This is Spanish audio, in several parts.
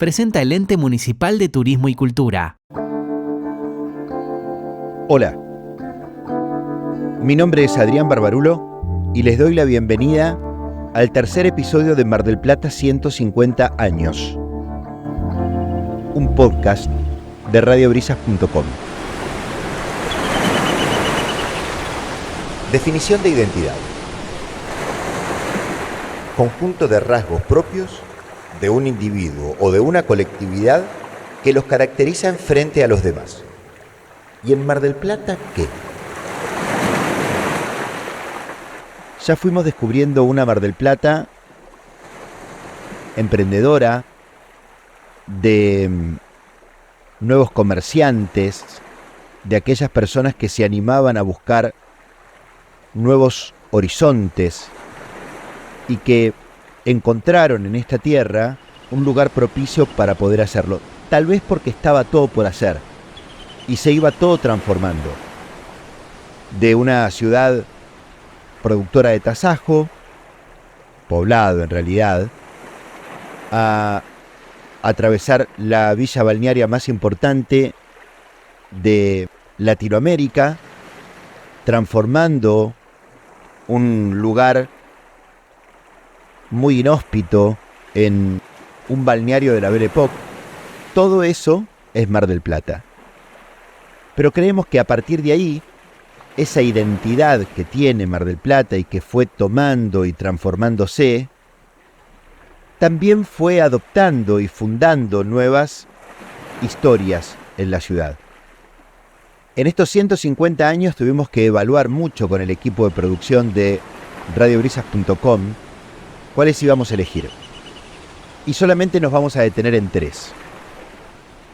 presenta el Ente Municipal de Turismo y Cultura. Hola, mi nombre es Adrián Barbarulo y les doy la bienvenida al tercer episodio de Mar del Plata 150 años, un podcast de radiobrisas.com. Definición de identidad: conjunto de rasgos propios de un individuo o de una colectividad que los caracterizan frente a los demás. ¿Y en Mar del Plata qué? Ya fuimos descubriendo una Mar del Plata emprendedora, de nuevos comerciantes, de aquellas personas que se animaban a buscar nuevos horizontes y que encontraron en esta tierra un lugar propicio para poder hacerlo, tal vez porque estaba todo por hacer y se iba todo transformando. De una ciudad productora de tasajo, poblado en realidad, a atravesar la villa balnearia más importante de Latinoamérica, transformando un lugar muy inhóspito en un balneario de la Belle Époque. Todo eso es Mar del Plata. Pero creemos que a partir de ahí, esa identidad que tiene Mar del Plata y que fue tomando y transformándose, también fue adoptando y fundando nuevas historias en la ciudad. En estos 150 años tuvimos que evaluar mucho con el equipo de producción de radiobrisas.com cuáles íbamos a elegir. Y solamente nos vamos a detener en 3.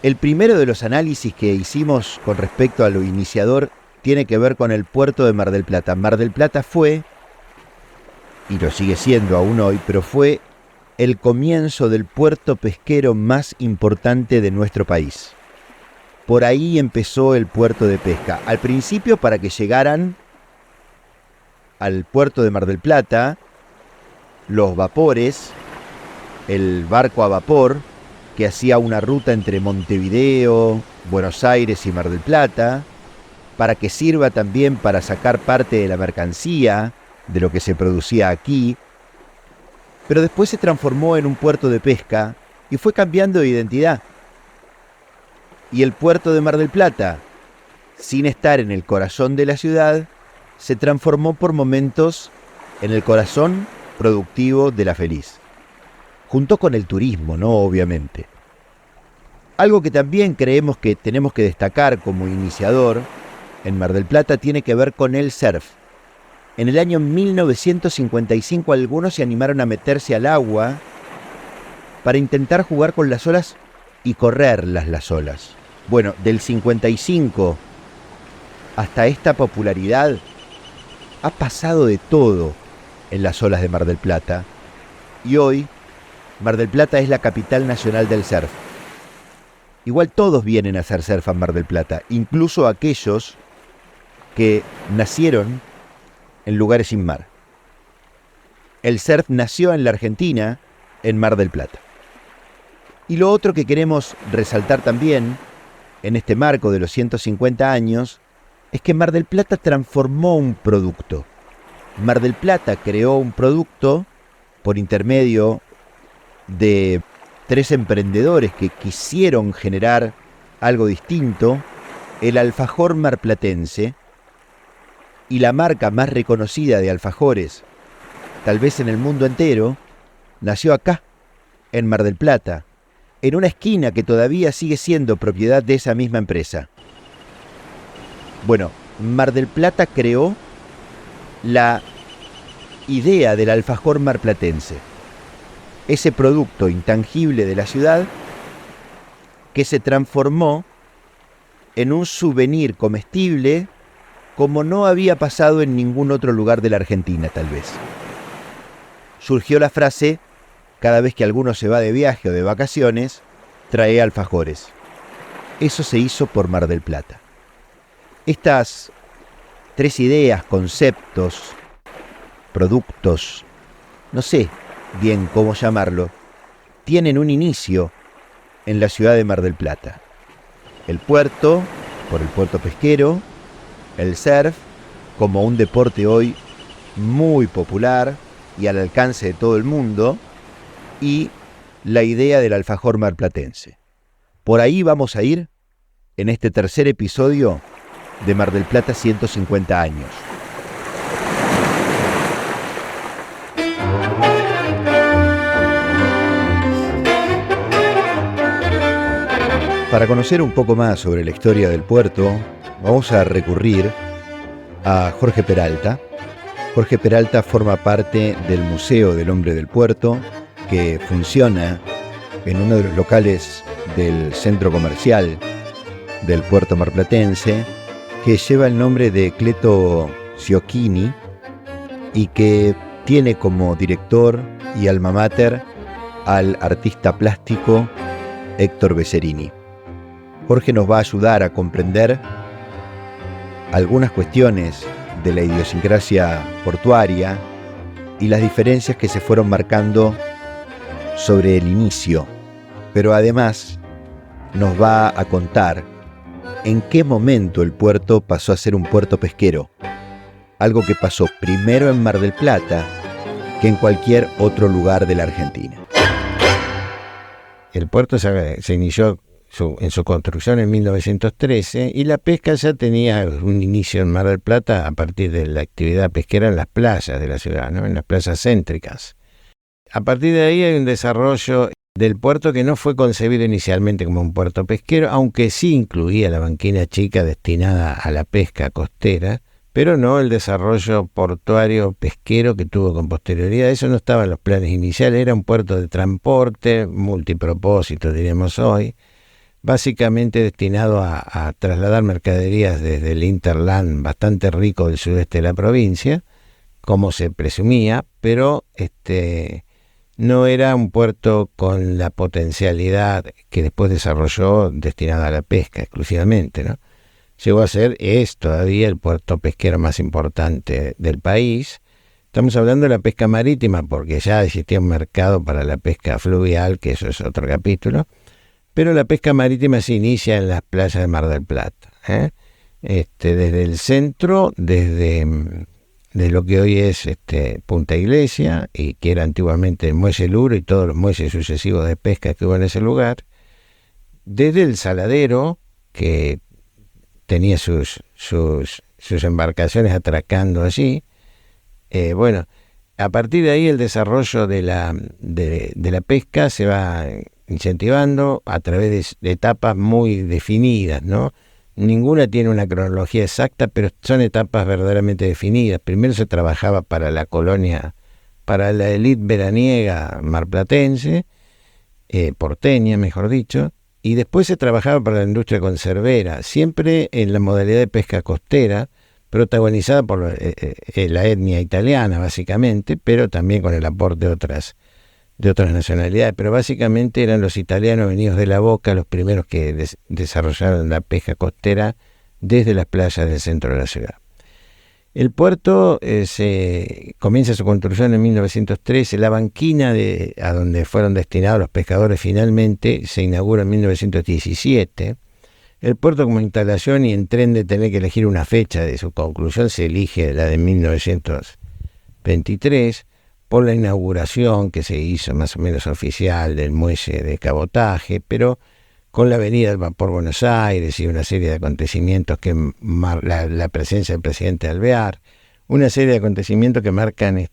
El primero de los análisis que hicimos con respecto a lo iniciador tiene que ver con el puerto de Mar del Plata. Mar del Plata fue, y lo sigue siendo aún hoy, pero fue el comienzo del puerto pesquero más importante de nuestro país. Por ahí empezó el puerto de pesca. Al principio, para que llegaran al puerto de Mar del Plata los vapores, el barco a vapor que hacía una ruta entre Montevideo, Buenos Aires y Mar del Plata, para que sirva también para sacar parte de la mercancía de lo que se producía aquí. Pero después se transformó en un puerto de pesca y fue cambiando de identidad. Y el puerto de Mar del Plata, sin estar en el corazón de la ciudad, se transformó por momentos en el corazón productivo de La Feliz, junto con el turismo, ¿no? Obviamente. Algo que también creemos que tenemos que destacar como iniciador en Mar del Plata tiene que ver con el surf. En el año 1955 algunos se animaron a meterse al agua para intentar jugar con las olas y correrlas las olas. Bueno, del 55 hasta esta popularidad ha pasado de todo en las olas de Mar del Plata, y hoy Mar del Plata es la capital nacional del surf. Igual todos vienen a hacer surf a Mar del Plata, incluso aquellos que nacieron en lugares sin mar. El surf nació en la Argentina, en Mar del Plata. Y lo otro que queremos resaltar también en este marco de los 150 años es que Mar del Plata transformó un producto. Mar del Plata creó un producto por intermedio de 3 emprendedores que quisieron generar algo distinto: el alfajor marplatense, y la marca más reconocida de alfajores, tal vez en el mundo entero, nació acá, en Mar del Plata, en una esquina que todavía sigue siendo propiedad de esa misma empresa. Bueno, Mar del Plata creó la idea del alfajor marplatense, ese producto intangible de la ciudad que se transformó en un souvenir comestible como no había pasado en ningún otro lugar de la Argentina, tal vez. Surgió la frase: cada vez que alguno se va de viaje o de vacaciones, trae alfajores. Eso se hizo por Mar del Plata. Estas 3 ideas, conceptos, productos, no sé bien cómo llamarlo, tienen un inicio en la ciudad de Mar del Plata. El puerto, por el puerto pesquero, el surf, como un deporte hoy muy popular y al alcance de todo el mundo, y la idea del alfajor marplatense. Por ahí vamos a ir en este tercer episodio de Mar del Plata 150 años. Para conocer un poco más sobre la historia del puerto, vamos a recurrir a Jorge Peralta. Jorge Peralta forma parte del Museo del Hombre del Puerto, que funciona en uno de los locales del centro comercial del puerto marplatense, que lleva el nombre de Cleto Ciocchini y que tiene como director y alma mater al artista plástico Héctor Besserini. Jorge nos va a ayudar a comprender algunas cuestiones de la idiosincrasia portuaria y las diferencias que se fueron marcando sobre el inicio, pero además nos va a contar en qué momento el puerto pasó a ser un puerto pesquero, algo que pasó primero en Mar del Plata que en cualquier otro lugar de la Argentina. El puerto se inició en su construcción en 1913 y la pesca ya tenía un inicio en Mar del Plata a partir de la actividad pesquera en las playas de la ciudad, ¿no? En las playas céntricas. A partir de ahí hay un desarrollo del puerto que no fue concebido inicialmente como un puerto pesquero, aunque sí incluía la banquina chica destinada a la pesca costera, pero no el desarrollo portuario pesquero que tuvo con posterioridad. Eso no estaba en los planes iniciales, era un puerto de transporte, multipropósito diríamos hoy, básicamente destinado a trasladar mercaderías desde el hinterland bastante rico del sudeste de la provincia, como se presumía, pero no era un puerto con la potencialidad que después desarrolló destinada a la pesca exclusivamente, ¿no? Llegó a ser, es todavía el puerto pesquero más importante del país. Estamos hablando de la pesca marítima porque ya existía un mercado para la pesca fluvial, que eso es otro capítulo, pero la pesca marítima se inicia en las playas de Mar del Plata, desde el centro, desde lo que hoy es Punta Iglesia, y que era antiguamente el Muelle Luro y todos los muelles sucesivos de pesca que hubo en ese lugar, desde el Saladero, que tenía sus embarcaciones atracando allí. A partir de ahí el desarrollo de la pesca se va incentivando a través de etapas muy definidas, ¿no? Ninguna tiene una cronología exacta, pero son etapas verdaderamente definidas. Primero se trabajaba para la colonia, para la élite veraniega marplatense, porteña, mejor dicho, y después se trabajaba para la industria conservera, siempre en la modalidad de pesca costera, protagonizada por la etnia italiana, básicamente, pero también con el aporte de otras nacionalidades, pero básicamente eran los italianos venidos de la Boca los primeros que desarrollaron la pesca costera desde las playas del centro de la ciudad. El puerto comienza su construcción en 1913, la banquina a donde fueron destinados los pescadores finalmente se inaugura en 1917. El puerto como instalación y en tren de tener que elegir una fecha de su conclusión se elige la de 1923, por la inauguración que se hizo más o menos oficial del muelle de cabotaje, pero con la venida del vapor Buenos Aires y una serie de acontecimientos la presencia del presidente Alvear, una serie de acontecimientos que marcan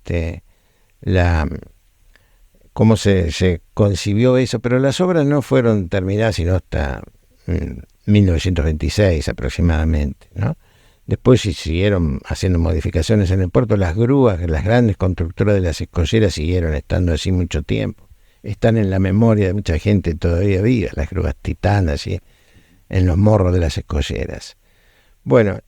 cómo se concibió eso, pero las obras no fueron terminadas sino hasta 1926 aproximadamente, ¿no? Después se siguieron haciendo modificaciones en el puerto. Las grúas, las grandes constructoras de las escolleras siguieron estando así mucho tiempo. Están en la memoria de mucha gente todavía viva, las grúas titanas y en los morros de las escolleras. Bueno,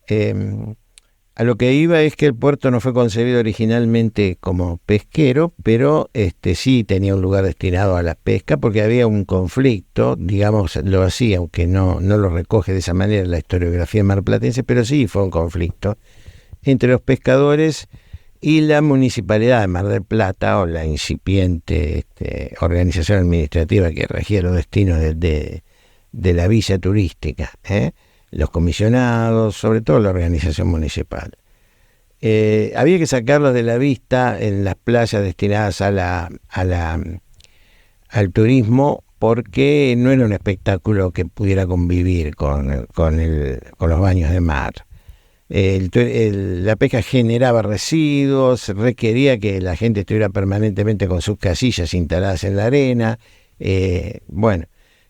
a lo que iba es que el puerto no fue concebido originalmente como pesquero, pero sí tenía un lugar destinado a la pesca porque había un conflicto, digamos, lo hacía, aunque no lo recoge de esa manera la historiografía marplatense, pero sí fue un conflicto entre los pescadores y la Municipalidad de Mar del Plata, o la incipiente organización administrativa que regía los destinos de la villa turística, los comisionados, sobre todo la organización municipal. Había que sacarlos de la vista en las playas destinadas al turismo, porque no era un espectáculo que pudiera convivir con los baños de mar. La pesca generaba residuos, requería que la gente estuviera permanentemente con sus casillas instaladas en la arena. Bueno,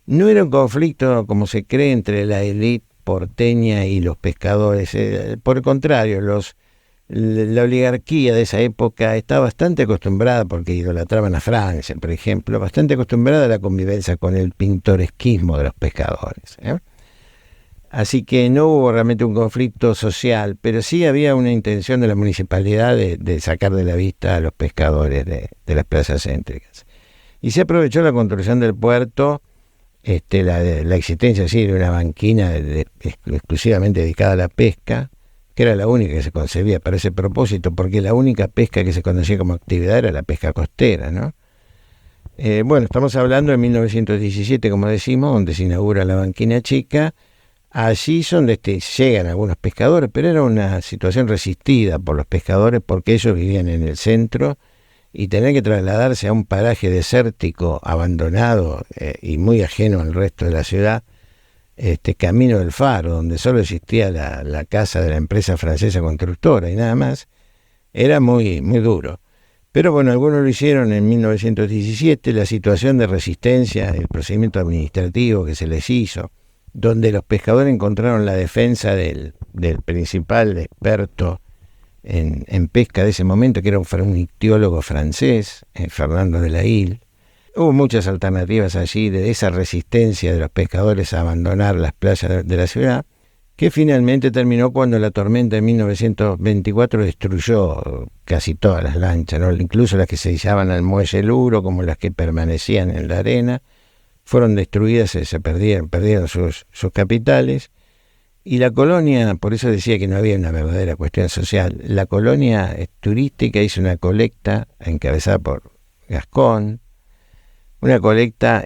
no era un conflicto como se cree entre la élite porteña y los pescadores. Por el contrario, la oligarquía de esa época estaba bastante acostumbrada, porque idolatraban a Francia, por ejemplo, bastante acostumbrada a la convivencia con el pintoresquismo de los pescadores. Así que no hubo realmente un conflicto social, pero sí había una intención de la municipalidad de sacar de la vista a los pescadores de las plazas céntricas. Y se aprovechó la construcción del puerto, la existencia así de una banquina exclusivamente dedicada a la pesca, que era la única que se concebía para ese propósito, porque la única pesca que se conocía como actividad era la pesca costera, ¿no? Bueno, estamos hablando de 1917, como decimos, donde se inaugura la banquina chica. Allí es donde llegan algunos pescadores, pero era una situación resistida por los pescadores, porque ellos vivían en el centro y tenían que trasladarse a un paraje desértico, abandonado y muy ajeno al resto de la ciudad, Camino del Faro, donde solo existía la casa de la empresa francesa constructora y nada más. Era muy, muy duro. Pero bueno, algunos lo hicieron en 1917. La situación de resistencia, el procedimiento administrativo que se les hizo, donde los pescadores encontraron la defensa del principal experto en pesca de ese momento, que era un ictiólogo francés, Fernando de la Isle. Hubo muchas alternativas allí de esa resistencia de los pescadores a abandonar las playas de la ciudad, que finalmente terminó cuando la tormenta de 1924 destruyó casi todas las lanchas, ¿no? Incluso las que se izaban al muelle Luro, como las que permanecían en la arena, fueron destruidas, se perdieron sus capitales. Y la colonia, por eso decía que no había una verdadera cuestión social, la colonia turística hizo una colecta encabezada por Gascón, una colecta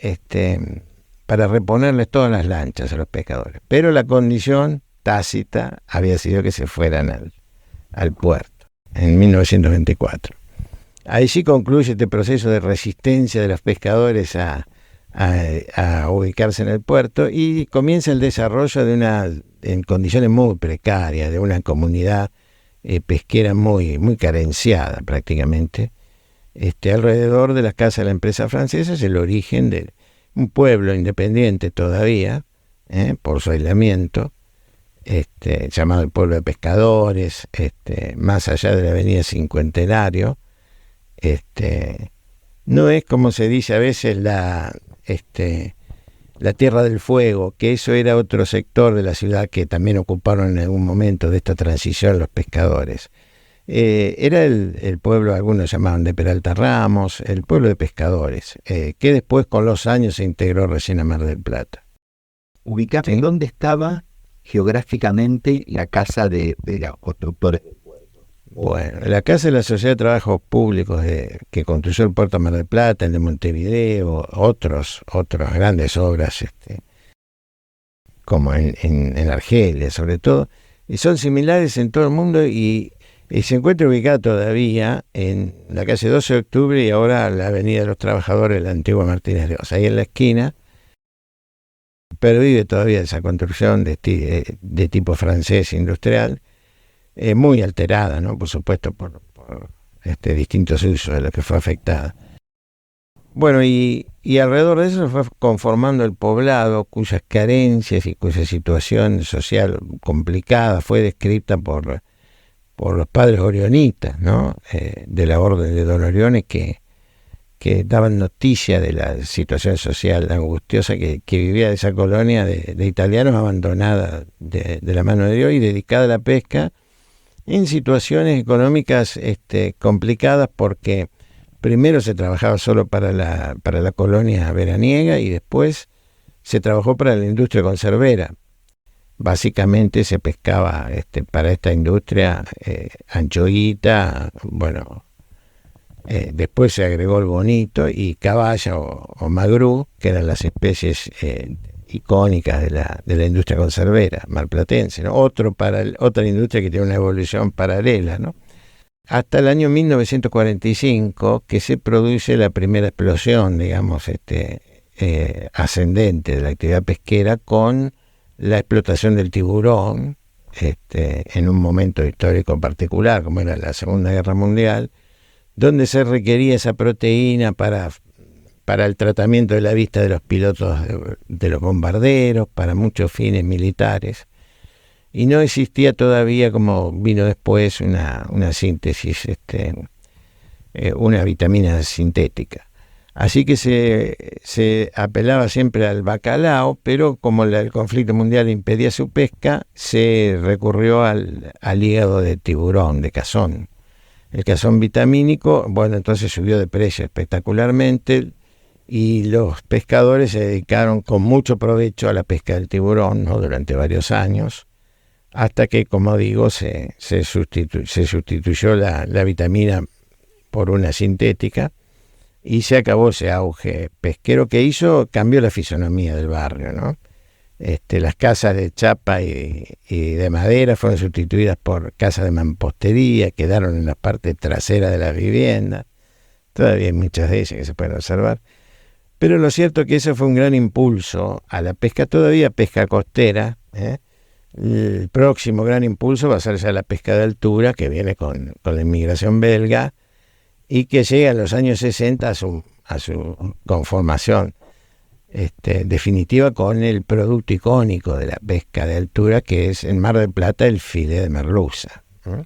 para reponerles todas las lanchas a los pescadores. Pero la condición tácita había sido que se fueran al puerto en 1924. Ahí sí concluye este proceso de resistencia de los pescadores a ubicarse en el puerto, y comienza el desarrollo en condiciones muy precarias, de una comunidad pesquera muy, muy carenciada prácticamente. Alrededor de las casas de la empresa francesa es el origen de un pueblo independiente todavía, por su aislamiento, llamado el pueblo de pescadores, más allá de la avenida Cincuentenario. No es, como se dice a veces, la Tierra del Fuego, que eso era otro sector de la ciudad que también ocuparon en algún momento de esta transición los pescadores. Era el pueblo, algunos llamaban de Peralta Ramos, el pueblo de pescadores, que después con los años se integró recién a Mar del Plata. Ubicado en dónde estaba geográficamente la casa de los constructores del puerto. Bueno, la casa de la Sociedad de Trabajos Públicos que construyó el puerto de Mar del Plata, el de Montevideo, otras grandes obras, como en Argelia sobre todo, y son similares en todo el mundo, y se encuentra ubicada todavía en la calle 12 de octubre y ahora la avenida de los Trabajadores, la antigua Martínez de Oz, ahí en la esquina. Pero vive todavía esa construcción de tipo francés industrial, muy alterada, ¿no? Por supuesto, por distintos usos de los que fue afectada. Bueno, y alrededor de eso se fue conformando el poblado, cuyas carencias y cuya situación social complicada fue descrita por los padres orionitas, ¿no? De la orden de Don Oriones, que daban noticia de la situación social angustiosa que vivía esa colonia de italianos abandonada de la mano de Dios y dedicada a la pesca, en situaciones económicas complicadas, porque primero se trabajaba solo para la colonia veraniega y después se trabajó para la industria conservera. básicamente se pescaba para esta industria anchoita, bueno, después se agregó el bonito y caballa o magrú, que eran las especies icónicas de la industria conservera marplatense, ¿no? Otra industria que tiene una evolución paralela, ¿no? Hasta el año 1945 que se produce la primera explosión, digamos, ascendente de la actividad pesquera con la explotación del tiburón, en un momento histórico particular, como era la Segunda Guerra Mundial, donde se requería esa proteína para el tratamiento de la vista de los pilotos de los bombarderos, para muchos fines militares. Y no existía todavía, como vino después, una síntesis, una vitamina sintética. Así que se apelaba siempre al bacalao, pero como el conflicto mundial impedía su pesca, se recurrió al hígado de tiburón, de cazón. El cazón vitamínico, bueno, entonces subió de precio espectacularmente y los pescadores se dedicaron con mucho provecho a la pesca del tiburón, ¿no? Durante varios años, hasta que, como digo, se sustituyó la vitamina por una sintética y se acabó ese auge pesquero que cambió la fisonomía del barrio, ¿no? Las casas de chapa y de madera fueron sustituidas por casas de mampostería, quedaron en la parte trasera de la vivienda. Todavía hay muchas de ellas que se pueden observar. Pero lo cierto es que eso fue un gran impulso a la pesca, todavía pesca costera. El próximo gran impulso va a ser ya la pesca de altura, que viene con la inmigración belga y que llega en los años 60 a su conformación definitiva con el producto icónico de la pesca de altura, que es en Mar del Plata el filé de merluza, ¿no?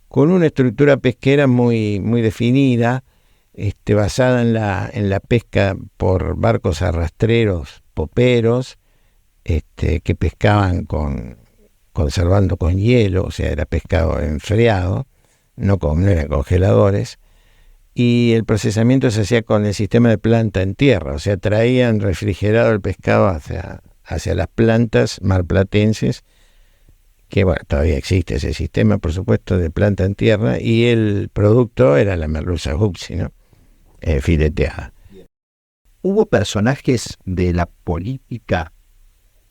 Con una estructura pesquera muy, muy definida, basada en la pesca por barcos arrastreros, poperos, que pescaban conservando con hielo, o sea, era pescado enfriado, no eran congeladores. Y el procesamiento se hacía con el sistema de planta en tierra, o sea, traían refrigerado el pescado hacia las plantas marplatenses, que bueno, todavía existe ese sistema, por supuesto, de planta en tierra, y el producto era la merluza Hupsi, ¿no? Fileteada. ¿Hubo personajes de la política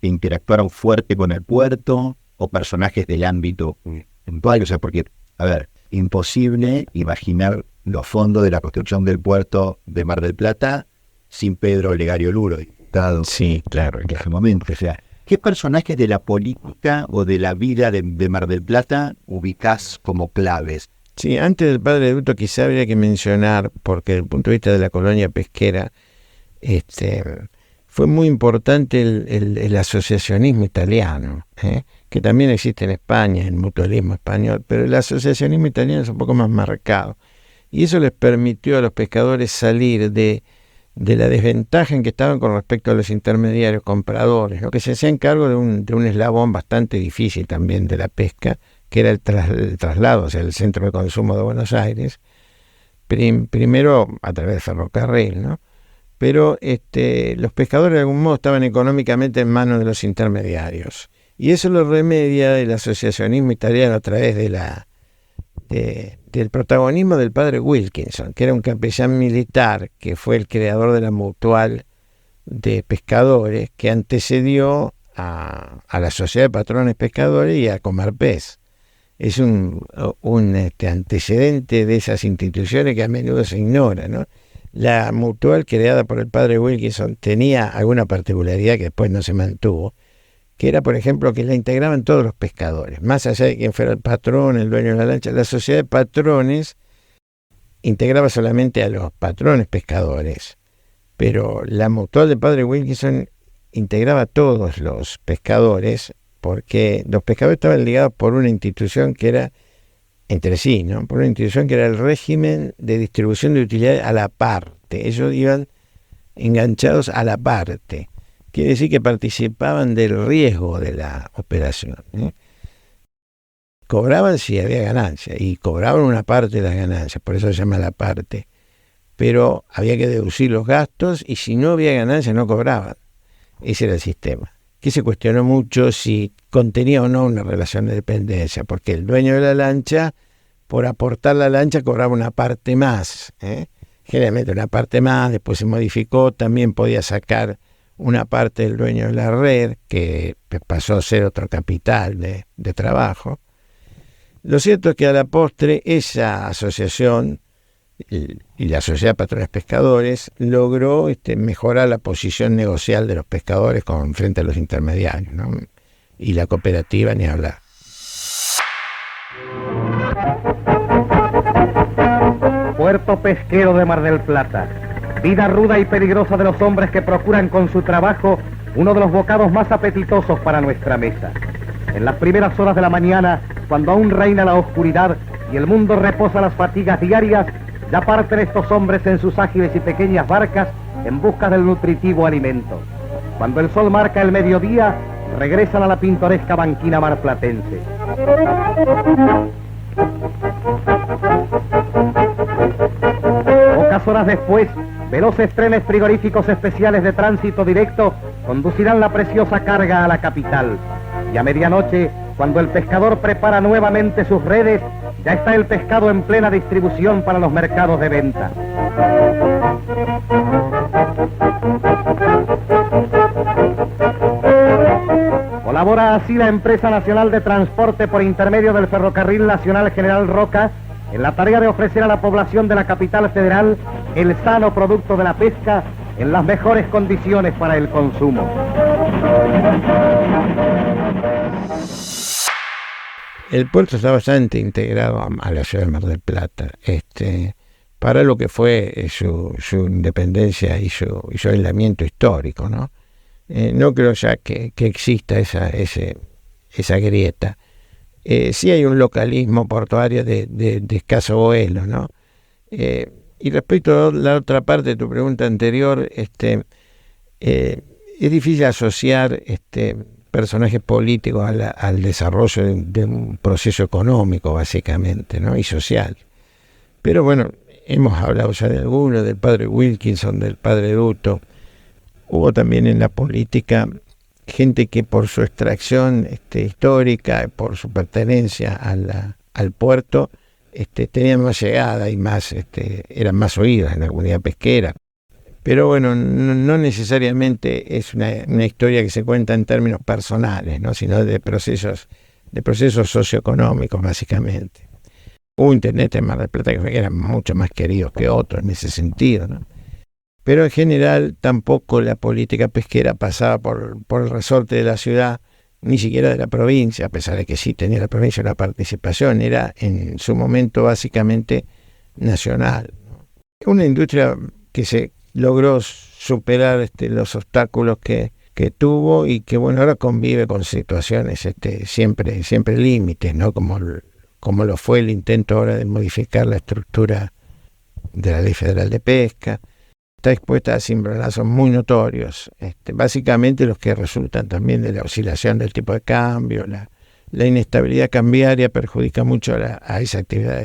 que interactuaron fuerte con el puerto o personajes del ámbito puntual? O sea, porque, a ver, imposible imaginar los fondos de la construcción del puerto de Mar del Plata sin Pedro Olegario Luro, diputado. Sí, claro, En ese claro. momento. O sea, ¿qué personajes de la política o de la vida de Mar del Plata ubicás como claves? Sí, antes del padre de Duto quizá habría que mencionar, porque desde el punto de vista de la colonia pesquera, fue muy importante el asociacionismo italiano, que también existe en España, el mutualismo español, pero el asociacionismo italiano es un poco más marcado. Y eso les permitió a los pescadores salir de la desventaja en que estaban con respecto a los intermediarios compradores, ¿no? Que se hacían cargo de un eslabón bastante difícil también de la pesca, que era el traslado hacia el centro de consumo de Buenos Aires, primero a través del ferrocarril, ¿no? Pero los pescadores de algún modo estaban económicamente en manos de los intermediarios. Y eso lo remedia el asociacionismo italiano a través del protagonismo del padre Wilkinson, que era un capellán militar, que fue el creador de la mutual de pescadores, que antecedió a la Sociedad de Patrones Pescadores y a Comerpes. Es un antecedente de esas instituciones que a menudo se ignora, ¿no? La mutual creada por el padre Wilkinson tenía alguna particularidad que después no se mantuvo, que era, por ejemplo, que la integraban todos los pescadores, más allá de quien fuera el patrón, el dueño de la lancha. La sociedad de patrones integraba solamente a los patrones pescadores, pero la mutual del padre Wilkinson integraba a todos los pescadores, porque los pescadores estaban ligados por una institución que era entre sí, ¿no? Por una institución que era el régimen de distribución de utilidades a la parte. Ellos iban enganchados a la parte. Quiere decir que participaban del riesgo de la operación, ¿eh? Cobraban si había ganancia, y cobraban una parte de las ganancias, por eso se llama la parte. Pero había que deducir los gastos, y si no había ganancia no cobraban. Ese era el sistema. que se cuestionó mucho si contenía o no una relación de dependencia, porque el dueño de la lancha, por aportar la lancha, cobraba una parte más, generalmente una parte más, después se modificó, también podía sacar una parte del dueño de la red, que pasó a ser otro capital de trabajo. Lo cierto es que a la postre esa asociación y la Sociedad de Patrones Pescadores logró mejorar la posición negocial de los pescadores frente a los intermediarios, ¿no? Y la cooperativa ni hablar. Puerto pesquero de Mar del Plata. Vida ruda y peligrosa de los hombres que procuran con su trabajo uno de los bocados más apetitosos para nuestra mesa. En las primeras horas de la mañana, cuando aún reina la oscuridad y el mundo reposa las fatigas diarias, ya parten estos hombres en sus ágiles y pequeñas barcas en busca del nutritivo alimento. Cuando el sol marca el mediodía, regresan a la pintoresca banquina marplatense. Pocas horas después, veloces trenes frigoríficos especiales de tránsito directo conducirán la preciosa carga a la capital. Y a medianoche, cuando el pescador prepara nuevamente sus redes, ya está el pescado en plena distribución para los mercados de venta. Colabora así la Empresa Nacional de Transporte por intermedio del Ferrocarril Nacional General Roca en la tarea de ofrecer a la población de la capital federal el sano producto de la pesca en las mejores condiciones para el consumo. El puerto está bastante integrado a la ciudad de Mar del Plata, para lo que fue su independencia y su aislamiento histórico, ¿no? No creo ya que exista esa grieta. Sí hay un localismo portuario de escaso vuelo, ¿no? Y respecto a la otra parte de tu pregunta anterior, es difícil asociar personajes políticos al desarrollo de un proceso económico, básicamente, ¿no? Y social. Pero bueno, hemos hablado ya de algunos, del padre Wilkinson, del padre Duto. Hubo también en la política gente que por su extracción histórica, por su pertenencia al puerto, tenían más llegada y más eran más oídas en la comunidad pesquera. Pero bueno, no necesariamente es una historia que se cuenta en términos personales, ¿no? Sino de procesos socioeconómicos, básicamente. Hubo intendentes en Mar del Plata que eran mucho más queridos que otros en ese sentido, ¿no? Pero en general tampoco la política pesquera pasaba por el resorte de la ciudad, ni siquiera de la provincia, a pesar de que sí tenía la provincia una participación, era en su momento básicamente nacional, ¿no? Una industria que se logró superar los obstáculos que tuvo y que bueno ahora convive con situaciones siempre límites, ¿no? Como lo fue el intento ahora de modificar la estructura de la Ley Federal de Pesca. Está expuesta a cimbronazos muy notorios, básicamente los que resultan también de la oscilación del tipo de cambio. La inestabilidad cambiaria perjudica mucho a esa actividad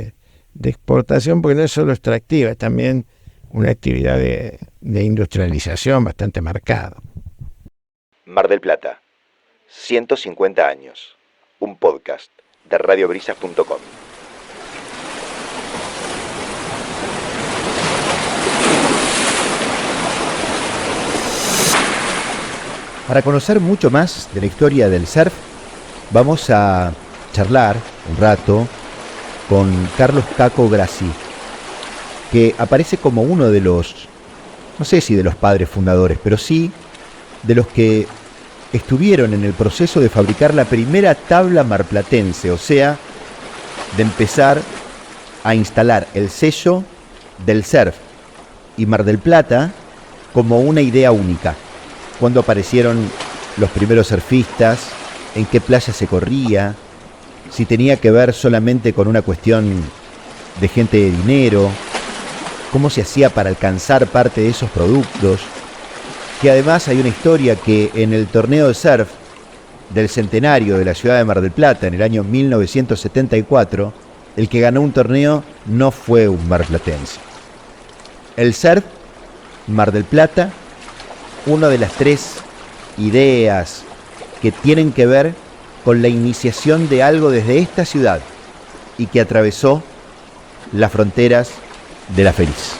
de exportación, porque no es solo extractiva, es también una actividad de industrialización bastante marcada. Mar del Plata, 150 años, un podcast de radiobrisas.com. Para conocer mucho más de la historia del surf, vamos a charlar un rato con Carlos Caco Grassi, que aparece como uno de los, no sé si de los padres fundadores, pero sí de los que estuvieron en el proceso de fabricar la primera tabla marplatense, o sea, de empezar a instalar el sello del surf y Mar del Plata como una idea única. Cuándo aparecieron los primeros surfistas, en qué playa se corría, si tenía que ver solamente con una cuestión de gente de dinero, cómo se hacía para alcanzar parte de esos productos, que además hay una historia que en el torneo de surf del centenario de la ciudad de Mar del Plata en el año 1974, el que ganó un torneo no fue un marplatense. El surf, Mar del Plata, una de las tres ideas que tienen que ver con la iniciación de algo desde esta ciudad y que atravesó las fronteras de la Feliz.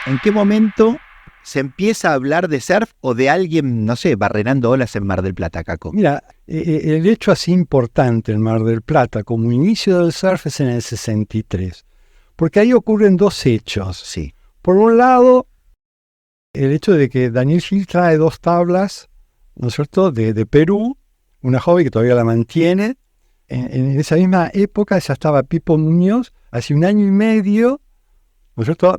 ¿En qué momento se empieza a hablar de surf o de alguien, no sé, barrenando olas en Mar del Plata, Caco? Mira, el hecho así importante en Mar del Plata como inicio del surf es en el 63, porque ahí ocurren dos hechos. Sí. Por un lado, el hecho de que Daniel Gil trae 2 tablas, ¿no es cierto?, de Perú, una joven que todavía la mantiene. En esa misma época ya estaba Pipo Muñoz, hace 1 año y medio, ¿no es cierto?,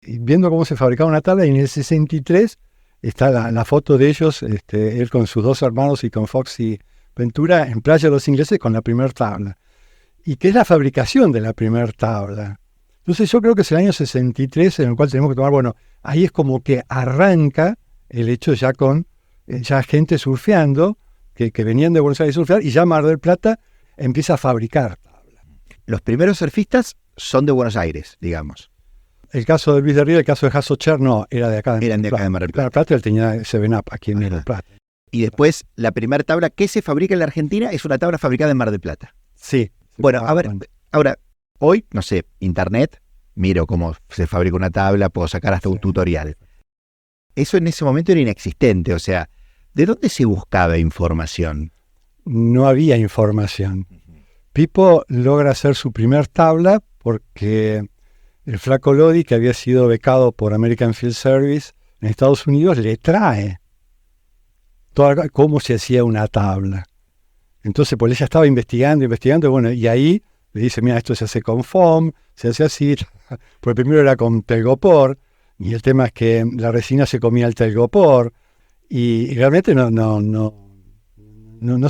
viendo cómo se fabricaba una tabla, y en el 63 está la foto de ellos, él con sus 2 hermanos y con Foxy Ventura en Playa de los Ingleses con la primera tabla. Y que es la fabricación de la primera tabla. Entonces yo creo que es el año 63 en el cual tenemos que tomar, bueno, ahí es como que arranca el hecho ya con ya gente surfeando, que venían de Buenos Aires a surfear, y ya Mar del Plata empieza a fabricar tablas. Los primeros surfistas son de Buenos Aires, digamos. El caso de Luis de Riva, el caso de Hasso Cher, no, era de acá. Eran de acá de Mar del Plata. Él tenía Seven Up aquí en Mar del Plata. Y después, la primera tabla que se fabrica en la Argentina es una tabla fabricada en Mar del Plata. Sí. Bueno, a ver, ahora, hoy, no sé, internet, miro cómo se fabrica una tabla, puedo sacar hasta un tutorial. Eso en ese momento era inexistente, o sea, ¿de dónde se buscaba información? No había información. Pipo logra hacer su primer tabla porque el flaco Lodi, que había sido becado por American Field Service en Estados Unidos, le trae cómo se hacía una tabla. Entonces, pues ella estaba investigando, bueno, y ahí le dice, mira, esto se hace con foam, se hace así, porque primero era con telgopor, y el tema es que la resina se comía el telgopor, y realmente no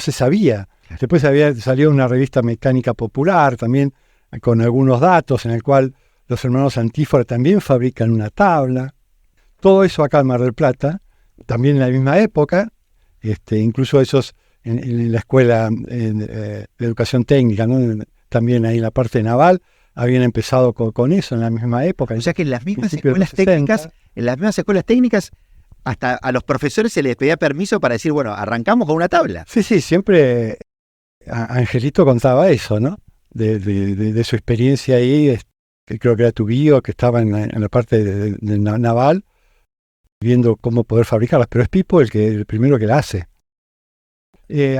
se sabía. Después salió una revista Mecánica Popular, también con algunos datos, en el cual los hermanos Antífora también fabrican una tabla. Todo eso acá en Mar del Plata, también en la misma época, incluso esos en la escuela de educación técnica, ¿no? También ahí en la parte naval, habían empezado con eso en la misma época. O sea que en las mismas escuelas técnicas, hasta a los profesores se les pedía permiso para decir, bueno, arrancamos con una tabla. Sí, siempre Angelito contaba eso, ¿no? De su experiencia ahí, que creo que era tu guío, que estaba en la parte de naval, viendo cómo poder fabricarlas, pero es Pipo el primero que la hace.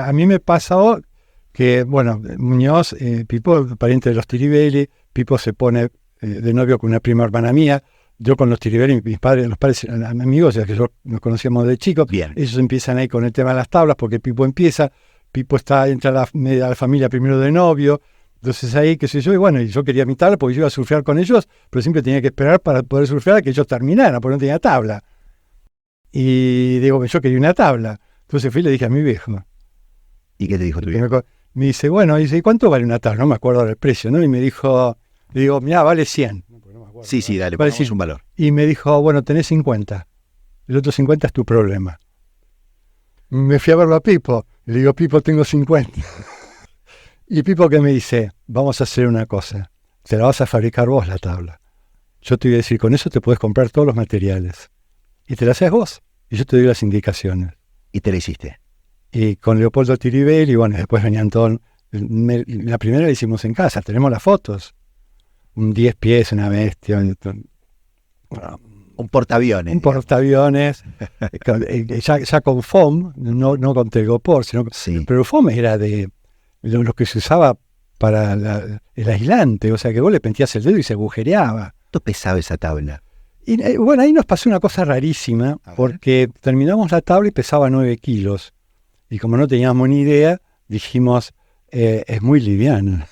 A mí me pasó que, bueno, Muñoz, Pipo, pariente de los Tiribelli, Pipo se pone de novio con una prima hermana mía, yo con los Tiribelli, los padres eran amigos, ya que nos conocíamos de chicos. Bien. Ellos empiezan ahí con el tema de las tablas, porque Pipo entra a la familia primero de novio, entonces ahí, qué sé yo, y bueno, y yo quería mi tabla porque yo iba a surfear con ellos, pero siempre tenía que esperar para poder surfear a que ellos terminaran, porque no tenía tabla. Y digo, yo quería una tabla. Entonces fui y le dije a mi viejo. ¿Y qué te dijo tu viejo? Me dice, bueno, ¿y cuánto vale una tabla? No me acuerdo del precio, ¿no? Y me dijo, le digo, mirá, vale 100. Sí, dale, vale ponemos un valor. Y me dijo, bueno, tenés 50. El otro 50 es tu problema. Me fui a verlo a Pipo. Le digo, Pipo, tengo 50. Y Pipo que me dice, vamos a hacer una cosa. Te la vas a fabricar vos la tabla. Yo te voy a decir, con eso te puedes comprar todos los materiales. Y te la haces vos. Y yo te doy las indicaciones. Y te la hiciste. Y con Leopoldo Tiribelli, y bueno, después venían todos. La primera la hicimos en casa, tenemos las fotos. Un 10 pies, una bestia. Un portaaviones. Un portaaviones, ya con foam, no con telgopor, sino sí. Pero el foam era de lo que se usaba para el aislante, o sea que vos le pentías el dedo y se agujereaba. ¿Cuánto pesaba esa tabla? Y bueno, ahí nos pasó una cosa rarísima, porque terminamos la tabla y pesaba 9 kilos. Y como no teníamos ni idea, dijimos, es muy liviana.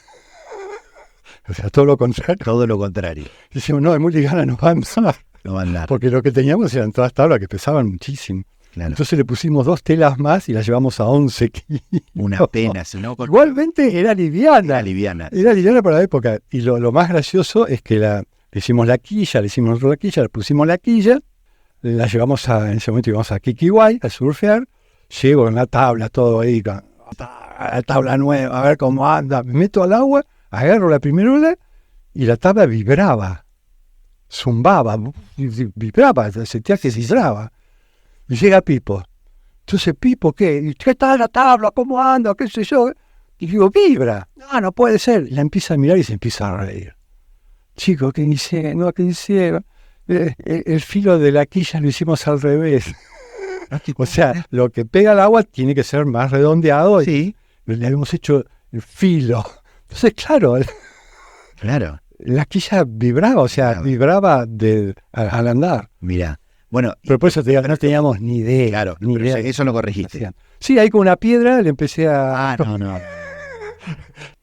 O sea, todo lo contrario. Todo lo contrario. Dijimos, no, es muy liviana, no va a andar. No va a andar. Porque lo que teníamos eran todas tablas que pesaban muchísimo. Claro. Entonces le pusimos 2 telas más y las llevamos a 11 kilos. Una pena. ¿No? Igualmente era liviana. Era liviana para la época. Y lo más gracioso es que le hicimos la quilla, le pusimos la quilla, la llevamos en ese momento íbamos a Kikiwai a surfear. Llego en la tabla, todo ahí, la tabla nueva, a ver cómo anda. Me meto al agua, agarro la primera ola y la tabla vibraba. O zumbaba, vibraba, sentía que vibraba. Y llega Pipo. Entonces, Pipo, ¿qué tal la tabla? ¿Cómo anda? ¿Qué sé yo? Y digo, vibra. No puede ser. Y la empieza a mirar y se empieza a reír. Chico, ¿qué hicieron? ¿Qué hicieron? El filo de la quilla lo hicimos al revés. O sea, lo que pega al agua tiene que ser más redondeado. Sí. Y le habíamos hecho el filo. Entonces, claro, Claro. la quilla vibraba, o sea, vibraba al andar. Mira. Bueno, Pero por eso te digo, no teníamos ni idea. claro, ni pero idea. eso lo corregiste. Sí, ahí con una piedra le empecé a... No.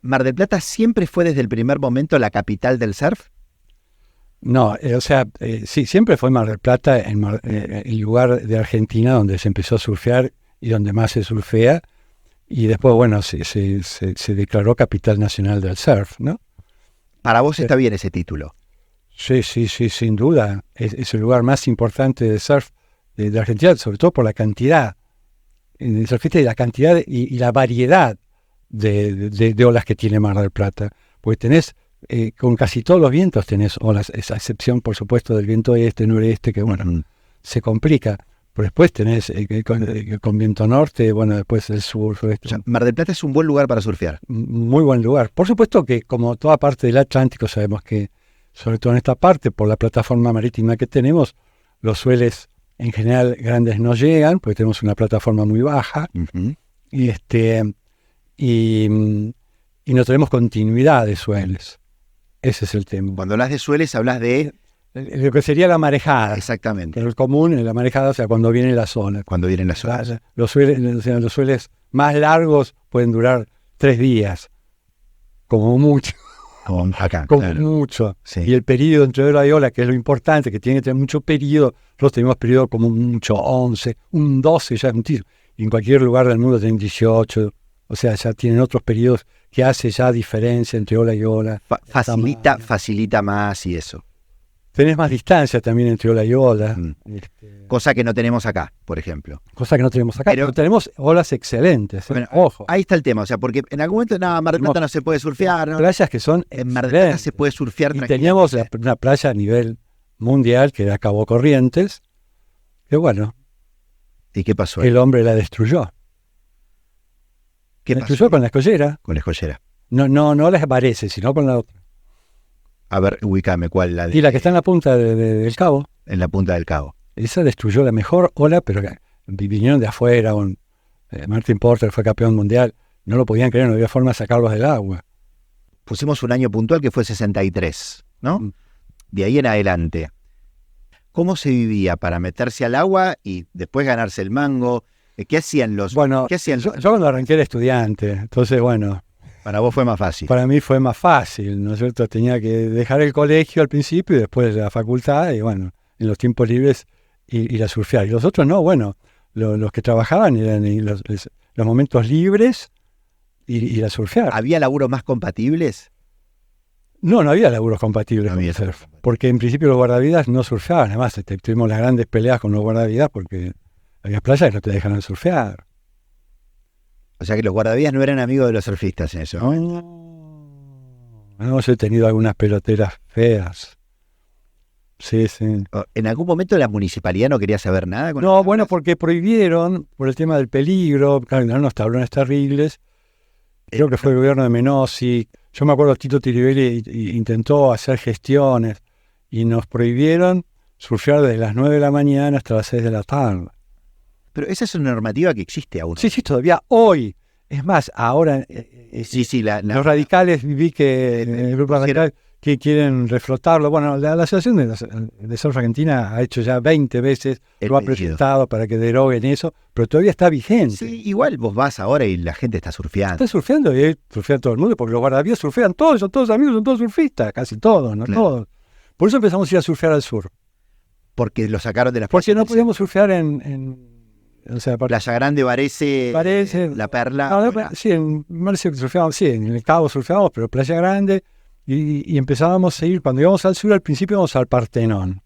¿Mar del Plata siempre fue desde el primer momento la capital del surf? No, sí, siempre fue Mar del Plata el lugar de Argentina donde se empezó a surfear y donde más se surfea. Y después, bueno, se declaró capital nacional del surf, ¿no? Para vos está bien ese título. Sí, sin duda. Es el lugar más importante de surf de Argentina, sobre todo por la cantidad de surfistas y la cantidad y la variedad de olas que tiene Mar del Plata. Porque tenés, con casi todos los vientos tenés olas, esa excepción, por supuesto, del viento este, noreste, que bueno, se complica. Pero después tenés con viento norte, bueno, después el sur. O sea, Mar del Plata es un buen lugar para surfear. Muy buen lugar. Por supuesto que, como toda parte del Atlántico, sabemos que, sobre todo en esta parte, por la plataforma marítima que tenemos, los sueles en general grandes no llegan, porque tenemos una plataforma muy baja, y no tenemos continuidad de sueles. Ese es el tema. Cuando hablas de sueles, hablas de... Lo que sería la marejada. Exactamente. Pero el común en la marejada, o sea, cuando viene la zona. Cuando vienen las olas. Los sueles más largos pueden durar 3 días, como mucho. Como acá, Como claro. mucho. Sí. Y el periodo entre ola y ola, que es lo importante, que tiene que tener mucho periodo, nosotros tenemos periodo como mucho 11, un 12 ya es un tiro. Y en cualquier lugar del mundo tienen 18, o sea, ya tienen otros periodos que hace ya diferencia entre ola y ola. Facilita más y eso. Tenés más distancia también entre ola y ola. Cosa que no tenemos acá, por ejemplo. Cosa que no tenemos acá. Pero tenemos olas excelentes. Bueno, ojo. Ahí está el tema, o sea, porque en algún momento, Mar del Plata no se puede surfear, ¿no? Playas que son En Mar del Plata se puede surfear y tranquilamente. teníamos una playa a nivel mundial que era Cabo Corrientes, que bueno, ¿Y qué pasó? el hombre la destruyó. ¿Qué La pasó? destruyó con la escollera. Con la escollera. No las parece, sino con la otra. A ver, ubícame cuál Y la que está en la punta del cabo, en la punta del cabo. esa destruyó la mejor ola, pero vinieron de afuera. Martin Porter fue campeón mundial. No lo podían creer, no había forma de sacarlos del agua. Pusimos un año puntual que fue 63, ¿no? De ahí en adelante. ¿Cómo se vivía para meterse al agua y después ganarse el mango? ¿Qué hacían los...? Bueno, ¿Qué hacían? yo cuando arranqué era estudiante, entonces bueno, Para vos fue más fácil. para mí fue más fácil, ¿no es cierto? Tenía que dejar el colegio al principio y después la facultad y bueno, en los tiempos libres ir a surfear. Y los otros no, bueno, los que trabajaban eran en los momentos libres ir a surfear. ¿Había laburos más compatibles? No había laburos compatibles No con había el surf, porque en principio los guardavidas no surfeaban, además tuvimos las grandes peleas con los guardavidas porque había playas que no te dejaban surfear. O sea que los guardavidas no eran amigos de los surfistas en eso. No, yo he tenido algunas peloteras feas. Sí. ¿En algún momento la municipalidad no quería saber nada con No, las bueno, tablas? porque prohibieron, por el tema del peligro, claro, unos tablones terribles. Creo que fue el gobierno de Menossi. Yo me acuerdo, Tito Tiribelli intentó hacer gestiones y nos prohibieron surfear desde las 9 de la mañana hasta las 6 de la tarde. Pero esa es una normativa que existe aún. Sí, todavía hoy. Es más, ahora Sí, los radicales, vi que el grupo radical que quieren reflotarlo. Bueno, la Asociación de Surf Argentina ha hecho ya 20 veces, lo ha presentado para que deroguen eso, pero todavía está vigente. Sí, igual vos vas ahora y la gente está surfeando. Está surfeando y ahí surfea todo el mundo, porque los guardavidas surfean todos, son todos amigos, son todos surfistas, casi todos, no Claro. todos. Por eso empezamos a ir a surfear al sur. Porque lo sacaron de las Porque no playas. podíamos surfear o sea, Playa Grande, Varese, La Perla. No, bueno, sí, en Marce surfeábamos, sí, en el Cabo surfeábamos, pero Playa Grande, y empezábamos a ir, cuando íbamos al sur, al principio íbamos al Partenón,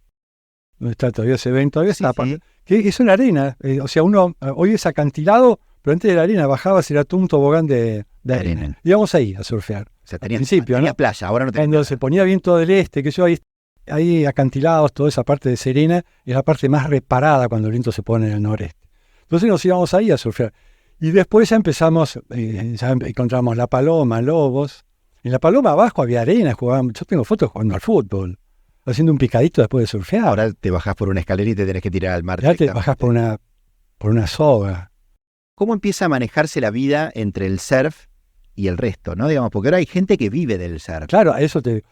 donde está todavía ese evento, todavía está, sí. que es una arena, o sea, uno hoy es acantilado, pero antes de la arena bajabas, era todo un tobogán de arena. Arena. Íbamos ahí a surfear. O sea, tenía principio, tenía ¿no? playa, ahora no tenía Cuando se ponía viento del este, que yo ahí hay acantilados, toda esa parte de Serena es la parte más reparada cuando el viento se pone en el noreste. Entonces nos íbamos ahí a surfear. Y después ya empezamos, ya encontramos La Paloma, Lobos. En La Paloma abajo había arena, jugábamos. Yo tengo fotos jugando al fútbol, haciendo un picadito después de surfear. Ahora te bajás por una escalera y te tenés que tirar al mar. Ya te bajás por una soga. ¿Cómo empieza a manejarse la vida entre el surf y el resto, ¿no? Digamos, porque ahora hay gente que vive del surf. Claro, a eso te...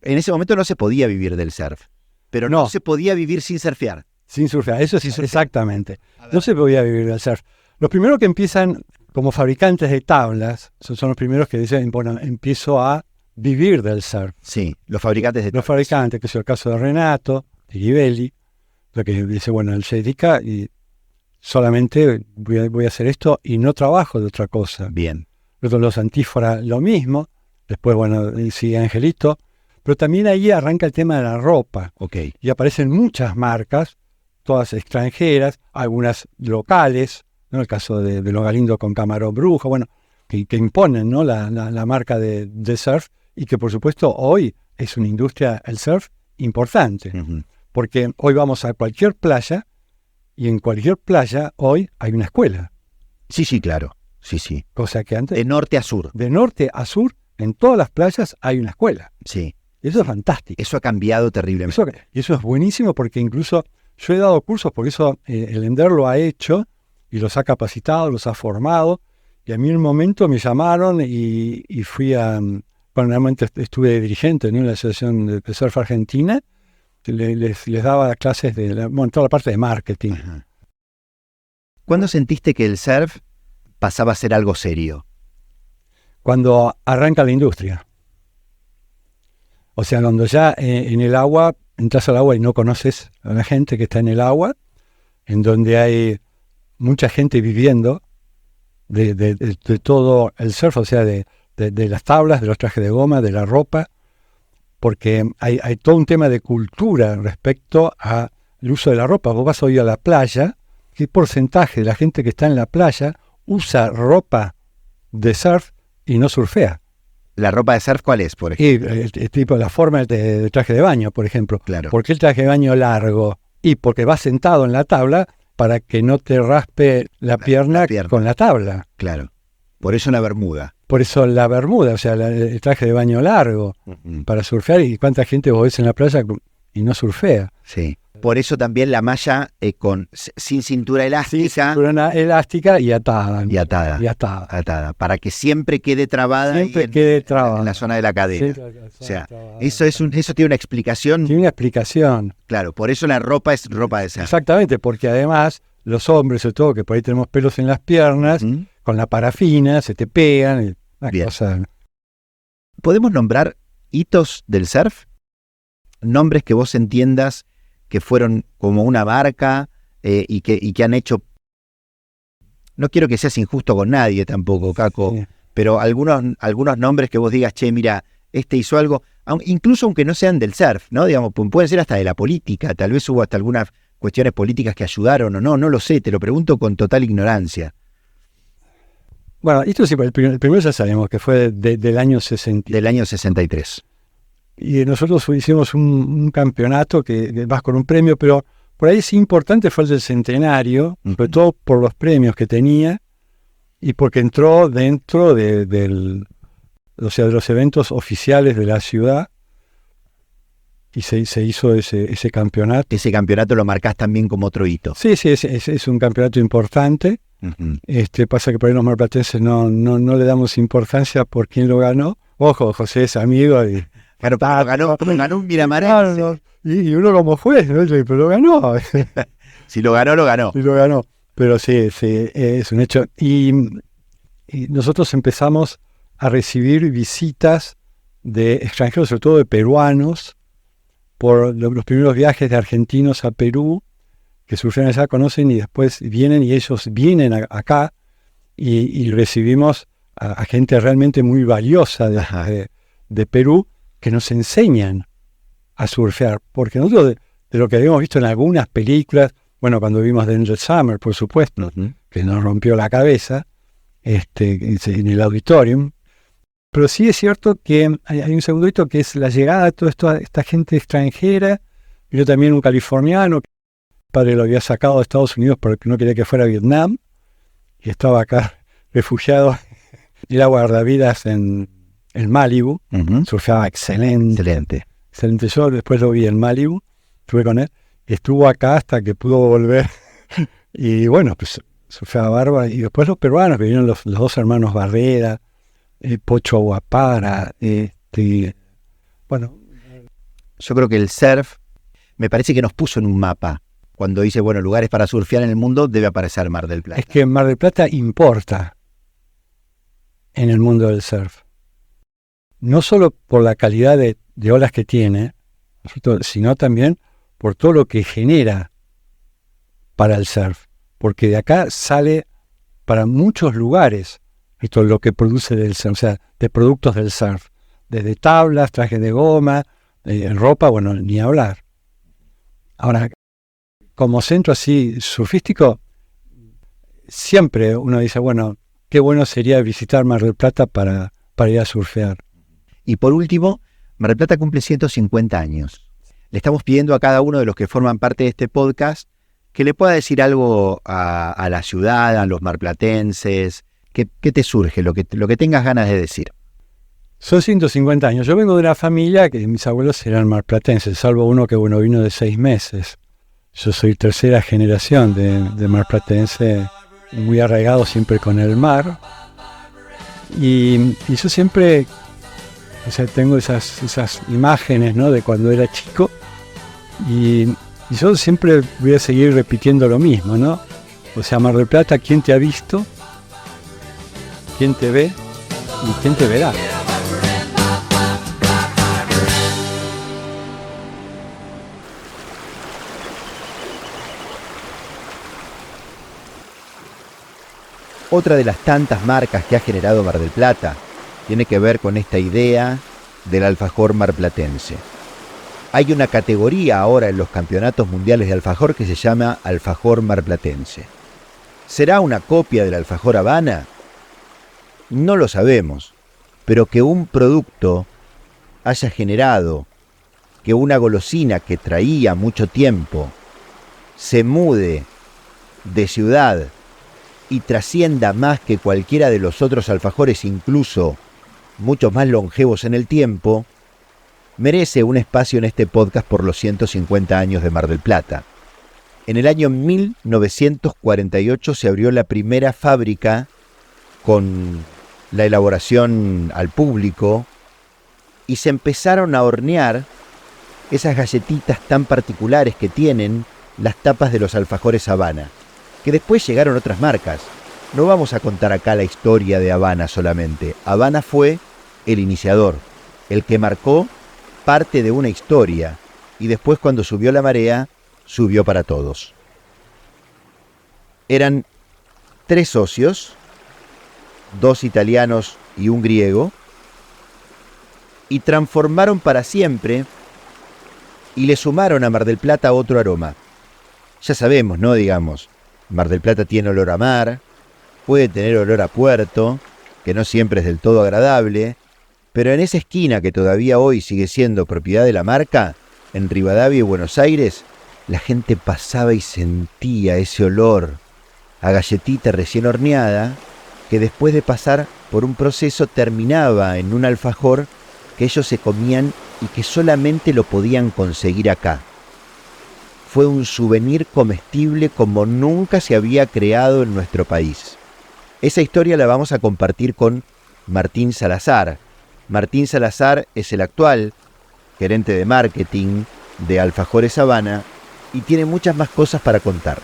En ese momento no se podía vivir del surf, pero no No. se podía vivir sin surfear. Sin surfear, eso sí, Sin surfear. exactamente. No se podía vivir del surf. Los primeros que empiezan como fabricantes de tablas son los primeros que dicen, bueno, empiezo a vivir del surf. Sí, los fabricantes de Los fabricantes, que es el caso de Renato, de Ghibelli, lo que dice, bueno, él se dedica y solamente voy a hacer esto y no trabajo de otra cosa. Bien. Los Antífora lo mismo, después, bueno, sigue Angelito, pero también ahí arranca el tema de la ropa Ok. y aparecen muchas marcas, todas extranjeras, algunas locales, ¿no? El caso de Los Galindo con Camarón Brujo, bueno, que imponen, ¿no? la marca de surf y que por supuesto hoy es una industria, el surf, importante, Ujú. porque hoy vamos a cualquier playa y en cualquier playa hoy hay una escuela, Sí, sí, claro. Sí, sí. cosa que antes, De norte a sur. de norte a sur, en todas las playas hay una escuela. Sí. Eso es fantástico. Eso ha cambiado terriblemente. Y eso es buenísimo porque incluso yo he dado cursos, porque eso el ENDER lo ha hecho y los ha capacitado, los ha formado. Y a mí en un momento me llamaron y fui a... Bueno, realmente estuve de dirigente, ¿no? En la Asociación de Surf Argentina. Les daba clases de toda la parte de marketing. Ajá. ¿Cuándo sentiste que el surf pasaba a ser algo serio? Cuando arranca la industria. O sea, cuando ya en el agua, entras al agua y no conoces a la gente que está en el agua, en donde hay mucha gente viviendo de todo el surf, o sea, de las tablas, de los trajes de goma, de la ropa, porque hay todo un tema de cultura respecto al uso de la ropa. Vos vas hoy a la playa, ¿qué porcentaje de la gente que está en la playa usa ropa de surf y no surfea? ¿La ropa de surf cuál es, por Y ejemplo? el tipo, la forma de traje de baño, por ejemplo. Claro. ¿Por qué el traje de baño largo? Y porque vas sentado en la tabla para que no te raspe la pierna con la tabla. Claro. Por eso la bermuda. Por eso la bermuda, o sea, el traje de baño largo para surfear. ¿Y cuánta gente vos ves en la playa y no surfea? Sí. Por eso también la malla sin cintura elástica Con una elástica y atada. y atada. Atada. Para que siempre quede trabada, Siempre ahí quede trabada. en la zona de la cadera. Sí, O sea, eso tiene una explicación. Tiene una explicación. Claro, por eso la ropa es ropa de surf. Exactamente, porque además los hombres, sobre todo que por ahí tenemos pelos en las piernas, ¿Mm? con la parafina, se te pegan. Una Bien. cosa. ¿Podemos nombrar hitos del surf? Nombres que vos entiendas que fueron como una marca y que han hecho... No quiero que seas injusto con nadie tampoco, Caco, Sí. pero algunos nombres que vos digas, che, mira, este hizo algo, incluso aunque no sean del surf, ¿no? Digamos, pueden ser hasta de la política, tal vez hubo hasta algunas cuestiones políticas que ayudaron o no lo sé, te lo pregunto con total ignorancia. Bueno, esto sí, el primero ya sabemos que fue del año 60. Del año 63. Y nosotros hicimos un campeonato que vas con un premio, pero por ahí sí importante fue el del centenario, sobre todo por los premios que tenía y porque entró dentro de los eventos oficiales de la ciudad y se hizo ese campeonato. Ese campeonato lo marcás también como otro hito. Sí, es un campeonato importante. Pasa que por ahí los marplatenses no le damos importancia por quién lo ganó. Ojo, José es amigo y... Claro, ganó un Miramarense. Claro, y uno como juez, ¿no? Pero lo ganó. Si lo ganó, lo ganó. Sí, lo ganó. Pero sí, es un hecho. Y nosotros empezamos a recibir visitas de extranjeros, sobre todo de peruanos, por los primeros viajes de argentinos a Perú, que surfean allá, conocen y después vienen y ellos vienen acá y recibimos a gente realmente muy valiosa de Perú que nos enseñan a surfear. Porque nosotros de lo que habíamos visto en algunas películas, bueno, cuando vimos The Angel Summer, por supuesto, que nos rompió la cabeza en el auditorium, pero sí es cierto que hay un segundo hito que es la llegada de toda esta gente extranjera. Yo también un californiano, que el padre lo había sacado de Estados Unidos porque no quería que fuera a Vietnam, y estaba acá refugiado. Era guardavidas en Malibu, surfeaba excelente. Yo después lo vi en Malibu, estuve con él, estuvo acá hasta que pudo volver. Y bueno, pues surfeaba bárbaro. Y después los peruanos, que vinieron los dos hermanos Barrera, Pocho Aguapara, bueno. Yo creo que el surf me parece que nos puso en un mapa. Cuando dice, bueno, lugares para surfear en el mundo, debe aparecer Mar del Plata. Es que Mar del Plata importa en el mundo del surf. No solo por la calidad de olas que tiene, sino también por todo lo que genera para el surf. Porque de acá sale para muchos lugares esto lo que produce del surf, o sea, de productos del surf. Desde tablas, trajes de goma, ropa, bueno, ni hablar. Ahora, como centro así surfístico, siempre uno dice, bueno, qué bueno sería visitar Mar del Plata para ir a surfear. Y por último, Mar del Plata cumple 150 años. Le estamos pidiendo a cada uno de los que forman parte de este podcast que le pueda decir algo a la ciudad, a los marplatenses. ¿Qué te surge? Lo que tengas ganas de decir. Son 150 años. Yo vengo de una familia que mis abuelos eran marplatenses, salvo uno que vino de 6 meses. Yo soy tercera generación de marplatense, muy arraigado siempre con el mar. Y yo siempre, tengo esas imágenes, ¿no?, de cuando era chico. Y yo siempre voy a seguir repitiendo lo mismo, ¿no? O sea, Mar del Plata, ¿quién te ha visto? ¿Quién te ve? ¿Y quién te verá? Otra de las tantas marcas que ha generado Mar del Plata tiene que ver con esta idea del alfajor marplatense. Hay una categoría ahora en los campeonatos mundiales de alfajor que se llama alfajor marplatense. ¿Será una copia del alfajor Habana? No lo sabemos, pero que un producto haya generado que una golosina que traía mucho tiempo se mude de ciudad y trascienda más que cualquiera de los otros alfajores, incluso muchos más longevos en el tiempo, merece un espacio en este podcast por los 150 años de Mar del Plata. En el año 1948 se abrió la primera fábrica con la elaboración al público y se empezaron a hornear esas galletitas tan particulares que tienen las tapas de los alfajores Habana, que después llegaron otras marcas. No vamos a contar acá la historia de Habana solamente. Habana fue el iniciador, el que marcó parte de una historia, y después cuando subió la marea, subió para todos. Eran 3 socios, 2 italianos y un griego, y transformaron para siempre y le sumaron a Mar del Plata otro aroma. Ya sabemos, ¿no? Digamos, Mar del Plata tiene olor a mar, puede tener olor a puerto, que no siempre es del todo agradable, pero en esa esquina que todavía hoy sigue siendo propiedad de la marca, en Rivadavia y Buenos Aires, la gente pasaba y sentía ese olor a galletita recién horneada, que después de pasar por un proceso terminaba en un alfajor que ellos se comían y que solamente lo podían conseguir acá. Fue un souvenir comestible como nunca se había creado en nuestro país. Esa historia la vamos a compartir con Martín Salazar. Martín Salazar es el actual gerente de marketing de Alfajores Habana y tiene muchas más cosas para contar.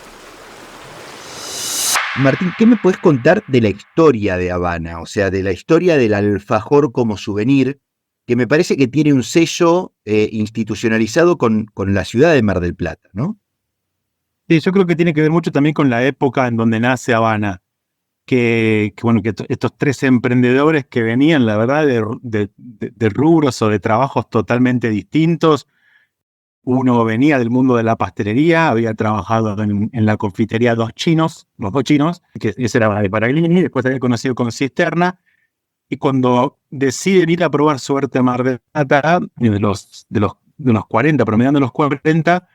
Martín, ¿qué me puedes contar de la historia de Habana? O sea, de la historia del alfajor como souvenir, que me parece que tiene un sello institucionalizado con la ciudad de Mar del Plata, ¿no? Sí, yo creo que tiene que ver mucho también con la época en donde nace Habana. Que estos 3 emprendedores que venían, la verdad, de rubros o de trabajos totalmente distintos. Uno venía del mundo de la pastelería, había trabajado en la confitería los dos chinos, que ese era de Paraglini, después había conocido con Cisterna, Y cuando deciden ir a probar suerte a Mar del Plata, de unos 40, promediando los 40,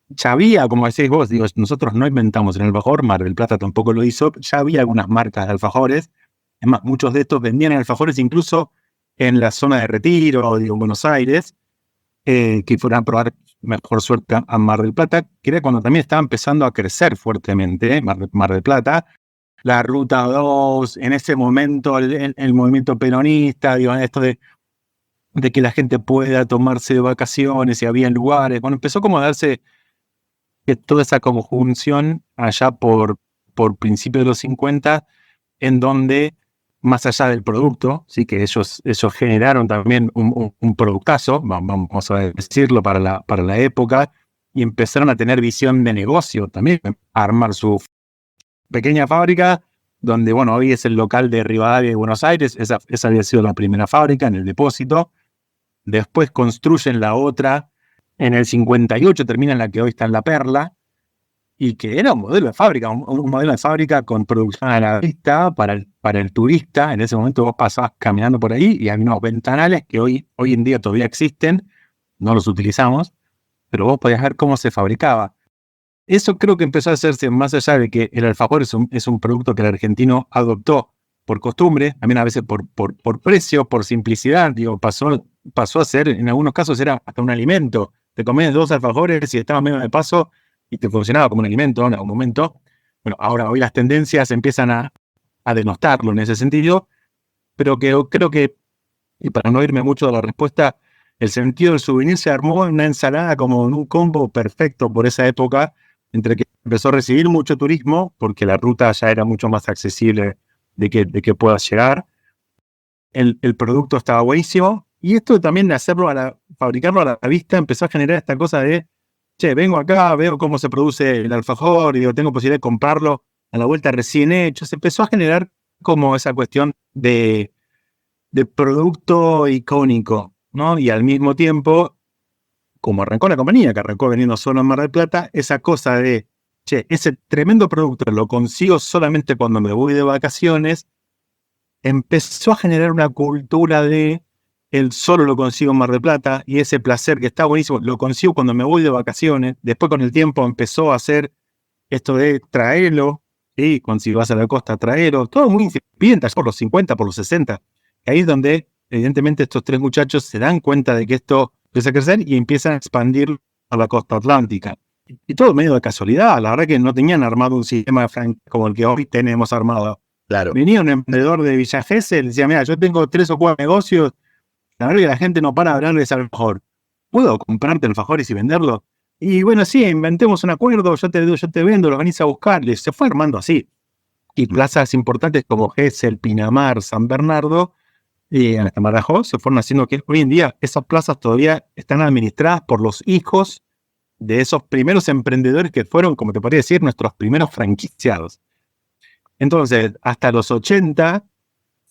ya había, como decís vos, digo, nosotros no inventamos el alfajor, Mar del Plata tampoco lo hizo, ya había algunas marcas de alfajores. Es más, muchos de estos vendían alfajores incluso en la zona de Retiro, digo, en Buenos Aires, que fueran a probar mejor suerte a Mar del Plata, que era cuando también estaba empezando a crecer fuertemente Mar del Plata. La Ruta 2, en ese momento el movimiento peronista, digo, esto de que la gente pueda tomarse de vacaciones y había lugares. Bueno, empezó como a darse toda esa conjunción allá por principios de los 50, en donde, más allá del producto, sí que ellos generaron también un productazo, vamos a decirlo, para la época, y empezaron a tener visión de negocio también, a armar su pequeña fábrica, donde, bueno, hoy es el local de Rivadavia de Buenos Aires. Esa había sido la primera fábrica en el depósito. Después construyen la otra. En el 58 terminan la que hoy está en La Perla, y que era un modelo de fábrica, un modelo de fábrica con producción a la vista para el turista. En ese momento vos pasabas caminando por ahí y había unos ventanales que hoy en día todavía existen, no los utilizamos, pero vos podías ver cómo se fabricaba. Eso creo que empezó a hacerse, más allá de que el alfajor es un producto que el argentino adoptó por costumbre, también a veces por precio, por simplicidad. Digo, pasó a ser, en algunos casos era hasta un alimento. Te comías 2 alfajores y estabas medio de paso y te funcionaba como un alimento en algún momento. Bueno, hoy las tendencias empiezan a denostarlo en ese sentido, pero que creo que, y para no irme mucho de la respuesta, el sentido del souvenir se armó en una ensalada, como en un combo perfecto por esa época, entre que empezó a recibir mucho turismo, porque la ruta ya era mucho más accesible de que puedas llegar. El producto estaba buenísimo, y esto también de fabricarlo a la vista, empezó a generar esta cosa de, che, vengo acá, veo cómo se produce el alfajor, y digo, tengo posibilidad de comprarlo a la vuelta recién hecho. Se empezó a generar como esa cuestión de producto icónico, ¿no? Y al mismo tiempo, como arrancó la compañía, que arrancó vendiendo solo en Mar del Plata, esa cosa de, che, ese tremendo producto lo consigo solamente cuando me voy de vacaciones, empezó a generar una cultura de el solo lo consigo en Mar del Plata, y ese placer que está buenísimo, lo consigo cuando me voy de vacaciones. Después, con el tiempo, empezó a hacer esto de traerlo, ¿sí? Cuando si vas a la costa, traerlo, todo muy incipiente, por los 50, por los 60. Ahí es donde, evidentemente, estos 3 muchachos se dan cuenta de que esto empieza a crecer y empiezan a expandir a la costa atlántica. Y todo medio de casualidad. La verdad que no tenían armado un sistema como el que hoy tenemos armado. Claro. Venía un emprendedor de Villa Gesell, decía, mira, yo tengo 3 o 4 negocios, la verdad que la gente no para de hablarles al alfajor. ¿Puedo comprarte alfajores y venderlos? Y bueno, sí, inventemos un acuerdo, yo te vendo, los venís a buscar. Se fue armando así. Y plazas importantes como Gesell, Pinamar, San Bernardo, y hasta Badajoz se fueron haciendo, que hoy en día esas plazas todavía están administradas por los hijos de esos primeros emprendedores que fueron, como te podría decir, nuestros primeros franquiciados. Entonces, hasta los 80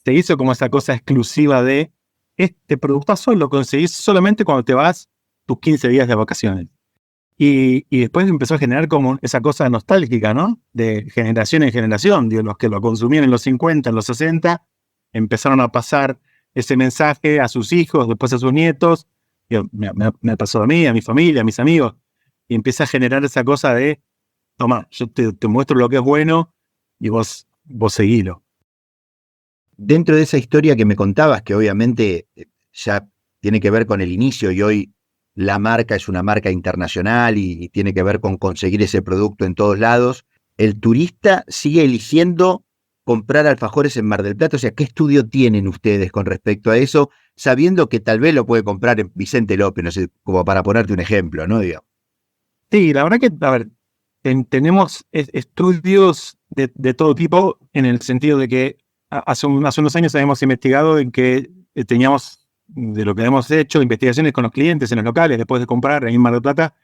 se hizo como esa cosa exclusiva de este productazo lo conseguís solamente cuando te vas tus 15 días de vacaciones. Y después empezó a generar como esa cosa nostálgica, ¿no? De generación en generación. Digo, los que lo consumían en los 50, en los 60, empezaron a pasar ese mensaje a sus hijos, después a sus nietos. Digo, me pasó a mí, a mi familia, a mis amigos. Y empieza a generar esa cosa de, toma, yo te muestro lo que es bueno y vos seguilo. Dentro de esa historia que me contabas, que obviamente ya tiene que ver con el inicio, y hoy la marca es una marca internacional y tiene que ver con conseguir ese producto en todos lados, el turista sigue eligiendo comprar alfajores en Mar del Plata. O sea, ¿qué estudio tienen ustedes con respecto a eso, sabiendo que tal vez lo puede comprar en Vicente López, no sé, como para ponerte un ejemplo, ¿no? Digo. Sí, la verdad que, a ver, tenemos estudios de todo tipo, en el sentido de que hace unos años habíamos investigado en que teníamos, de lo que hemos hecho, investigaciones con los clientes en los locales, después de comprar en Mar del Plata,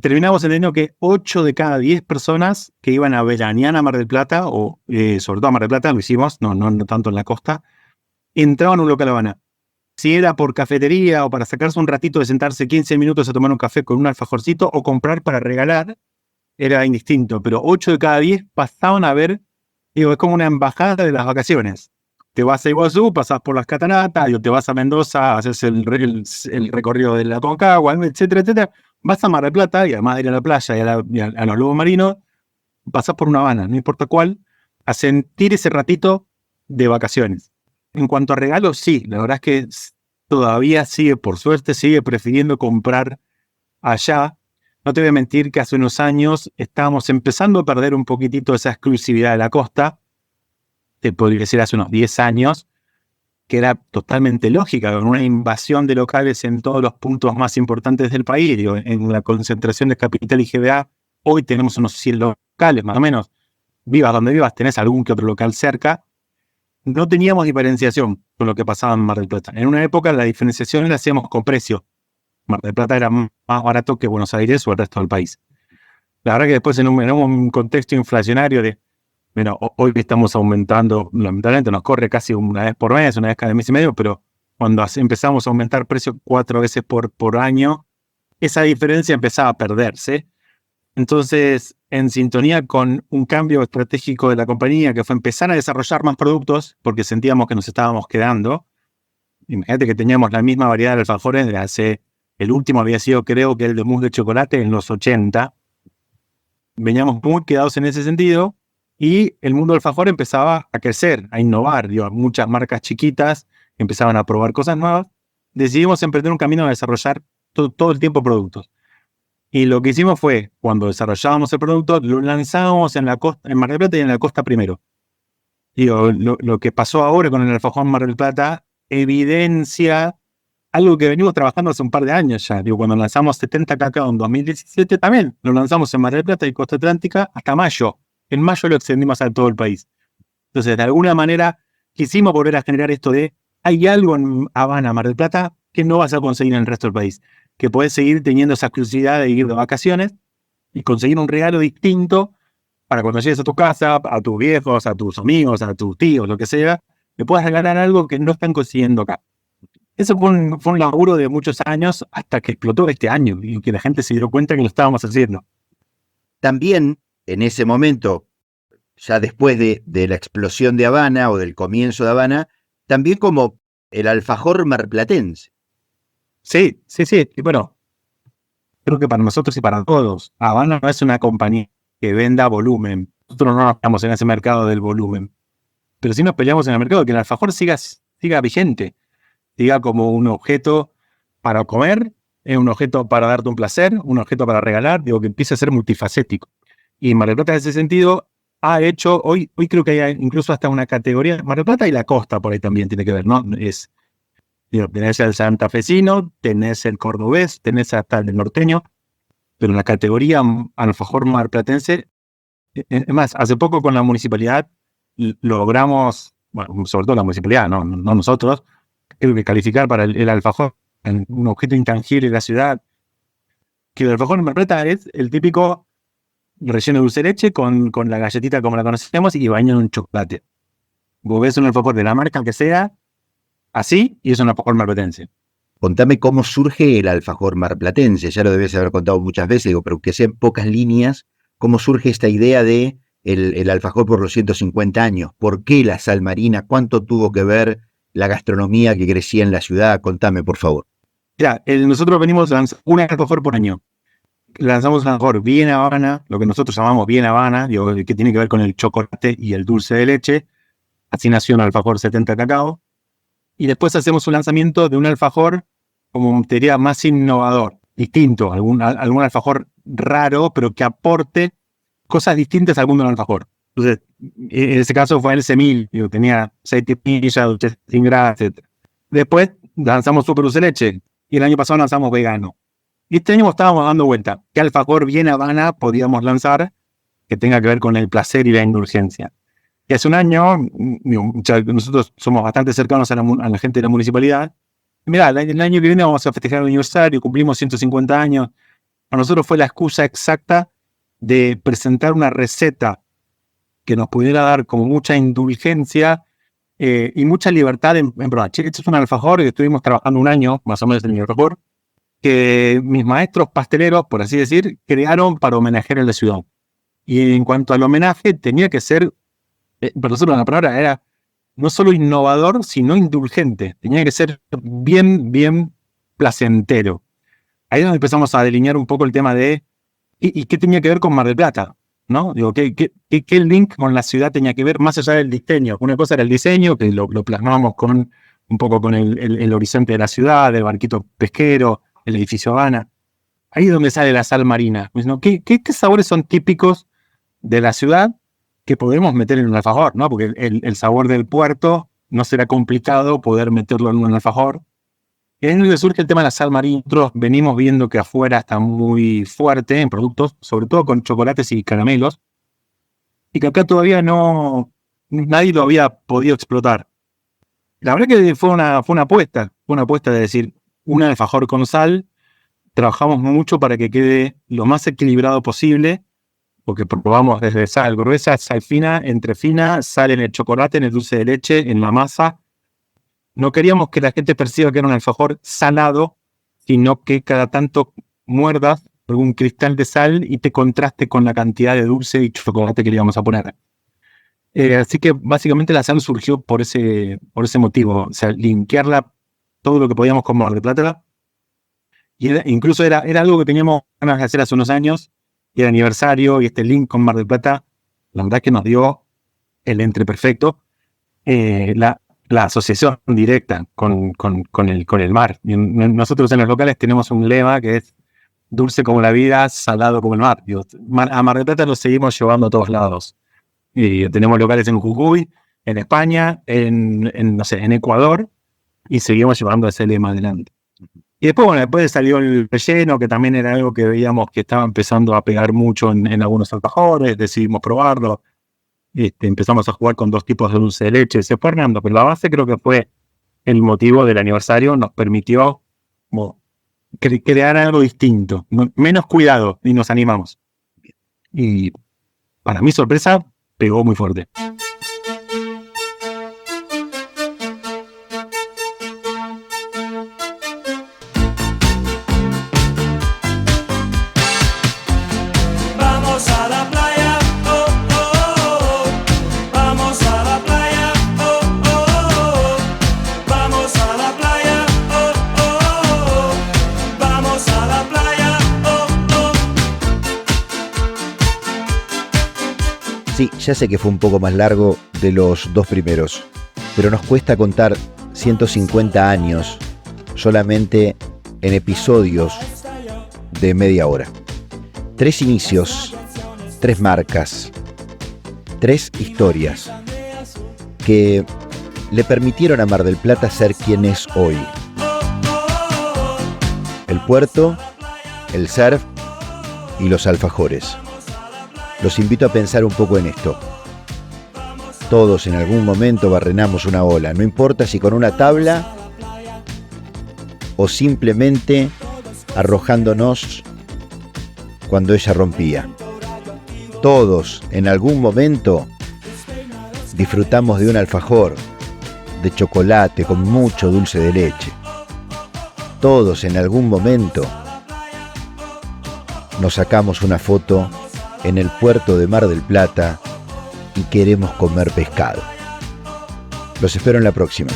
terminamos entendiendo que 8 de cada 10 personas que iban a veranear a Mar del Plata, o sobre todo a Mar del Plata, lo hicimos, no tanto en la costa, entraban a un local Habana. Si era por cafetería o para sacarse un ratito de sentarse 15 minutos a tomar un café con un alfajorcito o comprar para regalar, era indistinto, pero 8 de cada 10 pasaban a ver, digo, es como una embajada de las vacaciones. te vas a Iguazú, pasás por las cataratas, te vas a Mendoza, haces el recorrido de la Aconcagua, etcétera, etcétera. Vas a Mar del Plata, y además de ir a la playa y a los lobos marinos, pasás por una Habana, no importa cuál, a sentir ese ratito de vacaciones. En cuanto a regalos, sí, la verdad es que todavía por suerte, sigue prefiriendo comprar allá. No te voy a mentir que hace unos años estábamos empezando a perder un poquitito esa exclusividad de la costa. Te podría decir hace unos 10 años, que era totalmente lógica, con una invasión de locales en todos los puntos más importantes del país. Digo, en la concentración de Capital y GBA, hoy tenemos unos 100 locales, más o menos. Vivas donde vivas, tenés algún que otro local cerca. No teníamos diferenciación con lo que pasaba en Mar del Plata. En una época la diferenciación la hacíamos con precio. Mar del Plata era más barato que Buenos Aires o el resto del país. La verdad que después en un contexto inflacionario bueno, hoy estamos aumentando, lamentablemente nos corre casi una vez por mes, una vez cada mes y medio, pero cuando empezamos a aumentar precios 4 veces por año, esa diferencia empezaba a perderse. Entonces, en sintonía con un cambio estratégico de la compañía, que fue empezar a desarrollar más productos, porque sentíamos que nos estábamos quedando. Imagínate que teníamos la misma variedad de alfajores de el último había sido, creo que el de mousse de chocolate en los 80. Veníamos muy quedados en ese sentido, y el mundo del alfajor empezaba a crecer, a innovar. Muchas marcas chiquitas empezaban a probar cosas nuevas. Decidimos emprender un camino a desarrollar todo el tiempo productos. Y lo que hicimos fue, cuando desarrollábamos el producto, lo lanzábamos en Mar del Plata y en la costa primero. Lo que pasó ahora con el alfajor Mar del Plata evidencia algo que venimos trabajando hace un par de años ya. Cuando lanzamos 70 Cacao en 2017, también lo lanzamos en Mar del Plata y Costa Atlántica hasta mayo. En mayo lo extendimos a todo el país. Entonces, de alguna manera, quisimos volver a generar esto de hay algo en Habana, Mar del Plata, que no vas a conseguir en el resto del país. Que podés seguir teniendo esa exclusividad de ir de vacaciones y conseguir un regalo distinto para cuando llegues a tu casa, a tus viejos, a tus amigos, a tus tíos, lo que sea, le puedas regalar algo que no están consiguiendo acá. Eso fue un laburo de muchos años hasta que explotó este año y que la gente se dio cuenta que lo estábamos haciendo. También, en ese momento, ya después de la explosión de Habana o del comienzo de Habana, también como el alfajor marplatense. Sí. Y bueno, creo que para nosotros y para todos, Habana no es una compañía que venda volumen. Nosotros no nos peleamos en ese mercado del volumen. Pero sí nos peleamos en el mercado de que el alfajor siga vigente. Siga como un objeto para comer, un objeto para darte un placer, un objeto para regalar. Que empiece a ser multifacético. Y Mar del Plata, en ese sentido, ha hecho, hoy creo que hay incluso hasta una categoría, Mar del Plata y la costa por ahí también tiene que ver, ¿no? Tenés el santafesino, tenés el cordobés, tenés hasta el norteño, pero la categoría alfajor marplatense, es más, hace poco con la municipalidad logramos, bueno, sobre todo la municipalidad, no nosotros, creo que calificar para el alfajor, un objeto intangible de la ciudad, que el alfajor Mar del Plata es el típico relleno de dulce de leche con la galletita como la conocemos y bañado en chocolate. Vos ves un alfajor de la marca que sea, así, y es un alfajor marplatense. Contame cómo surge el alfajor marplatense. Ya lo debes haber contado muchas veces, pero que sean pocas líneas, ¿cómo surge esta idea de el alfajor por los 150 años? ¿Por qué la sal marina? ¿Cuánto tuvo que ver la gastronomía que crecía en la ciudad? Contame, por favor. Ya, nosotros venimos lanzando un alfajor por año. Lanzamos un alfajor bien Habana, lo que nosotros llamamos bien Habana, que tiene que ver con el chocolate y el dulce de leche. Así nació un alfajor 70 Cacao. Y después hacemos un lanzamiento de un alfajor, como te diría, más innovador, distinto, algún alfajor raro, pero que aporte cosas distintas al mundo del alfajor. Entonces, en ese caso fue el semil, tenía aceite de pilla, dulce sin grasa, etc. Después lanzamos super dulce de leche, y el año pasado lanzamos vegano. Y este año estábamos dando vuelta. ¿Qué alfajor bien Habana podíamos lanzar que tenga que ver con el placer y la indulgencia? Y hace un año, nosotros somos bastante cercanos a la gente de la municipalidad. Y mirá, el año que viene vamos a festejar el aniversario, cumplimos 150 años. Para nosotros fue la excusa exacta de presentar una receta que nos pudiera dar como mucha indulgencia y mucha libertad en probar. Este es un alfajor que estuvimos trabajando un año, más o menos, en el alfajor, que mis maestros pasteleros, por así decir, crearon para homenajear a la ciudad. Y en cuanto al homenaje, tenía que ser, para nosotros la palabra era no solo innovador, sino indulgente. Tenía que ser bien placentero. Ahí es donde empezamos a delinear un poco el tema de ¿y qué tenía que ver con Mar del Plata? ¿No? Digo, ¿qué link con la ciudad tenía que ver más allá del diseño? Una cosa era el diseño, que lo plasmamos un poco con el horizonte de la ciudad, el barquito pesquero, el edificio Habana. Ahí es donde sale la sal marina. ¿No? ¿Qué sabores son típicos de la ciudad que podemos meter en un alfajor? ¿No? Porque el sabor del puerto no será complicado poder meterlo en un alfajor. Y ahí es donde surge el tema de la sal marina. Nosotros venimos viendo que afuera está muy fuerte en productos, sobre todo con chocolates y caramelos, y que acá todavía nadie lo había podido explotar. La verdad que fue una apuesta de decir, un alfajor con sal. Trabajamos mucho para que quede lo más equilibrado posible, porque probamos desde sal gruesa, sal fina, entre fina, sal en el chocolate, en el dulce de leche, en la masa. No queríamos que la gente perciba que era un alfajor salado, sino que cada tanto muerdas algún cristal de sal y te contraste con la cantidad de dulce y chocolate que le íbamos a poner. Así que básicamente la sal surgió por ese motivo, o sea, linkearla todo lo que podíamos con Mar del Plata. Y incluso era algo que teníamos ganas de hacer hace unos años, y el aniversario y este link con Mar del Plata, la verdad que nos dio el entre perfecto. La asociación directa con el mar. Y nosotros en los locales tenemos un lema que es dulce como la vida, salado como el mar. A Mar del Plata lo seguimos llevando a todos lados. Y tenemos locales en Jujuy, en España, en Ecuador, y seguimos llevando ese lema adelante. Y después salió el relleno, que también era algo que veíamos que estaba empezando a pegar mucho en algunos alfajores, decidimos probarlo. Empezamos a jugar con 2 tipos de dulce de leche, se fue Hernando, pero la base creo que fue el motivo del aniversario, nos permitió crear algo distinto, menos cuidado, y nos animamos. Y para mi sorpresa, pegó muy fuerte. Sí, ya sé que fue un poco más largo de los 2 primeros, pero nos cuesta contar 150 años solamente en episodios de media hora. 3 inicios, 3 marcas, 3 historias que le permitieron a Mar del Plata ser quien es hoy. El puerto, el surf y los alfajores. Los invito a pensar un poco en esto. Todos en algún momento barrenamos una ola, no importa si con una tabla o simplemente arrojándonos cuando ella rompía. Todos en algún momento disfrutamos de un alfajor de chocolate con mucho dulce de leche. Todos en algún momento nos sacamos una foto en el puerto de Mar del Plata y queremos comer pescado. Los espero en la próxima.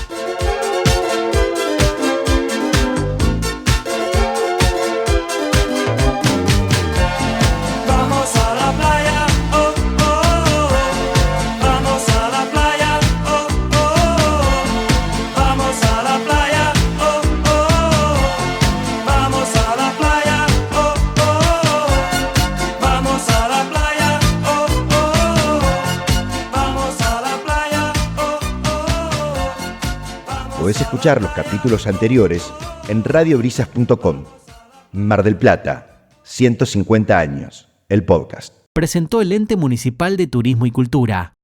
Podés escuchar los capítulos anteriores en radiobrisas.com. Mar del Plata, 150 años, el podcast. Presentó el Ente Municipal de Turismo y Cultura.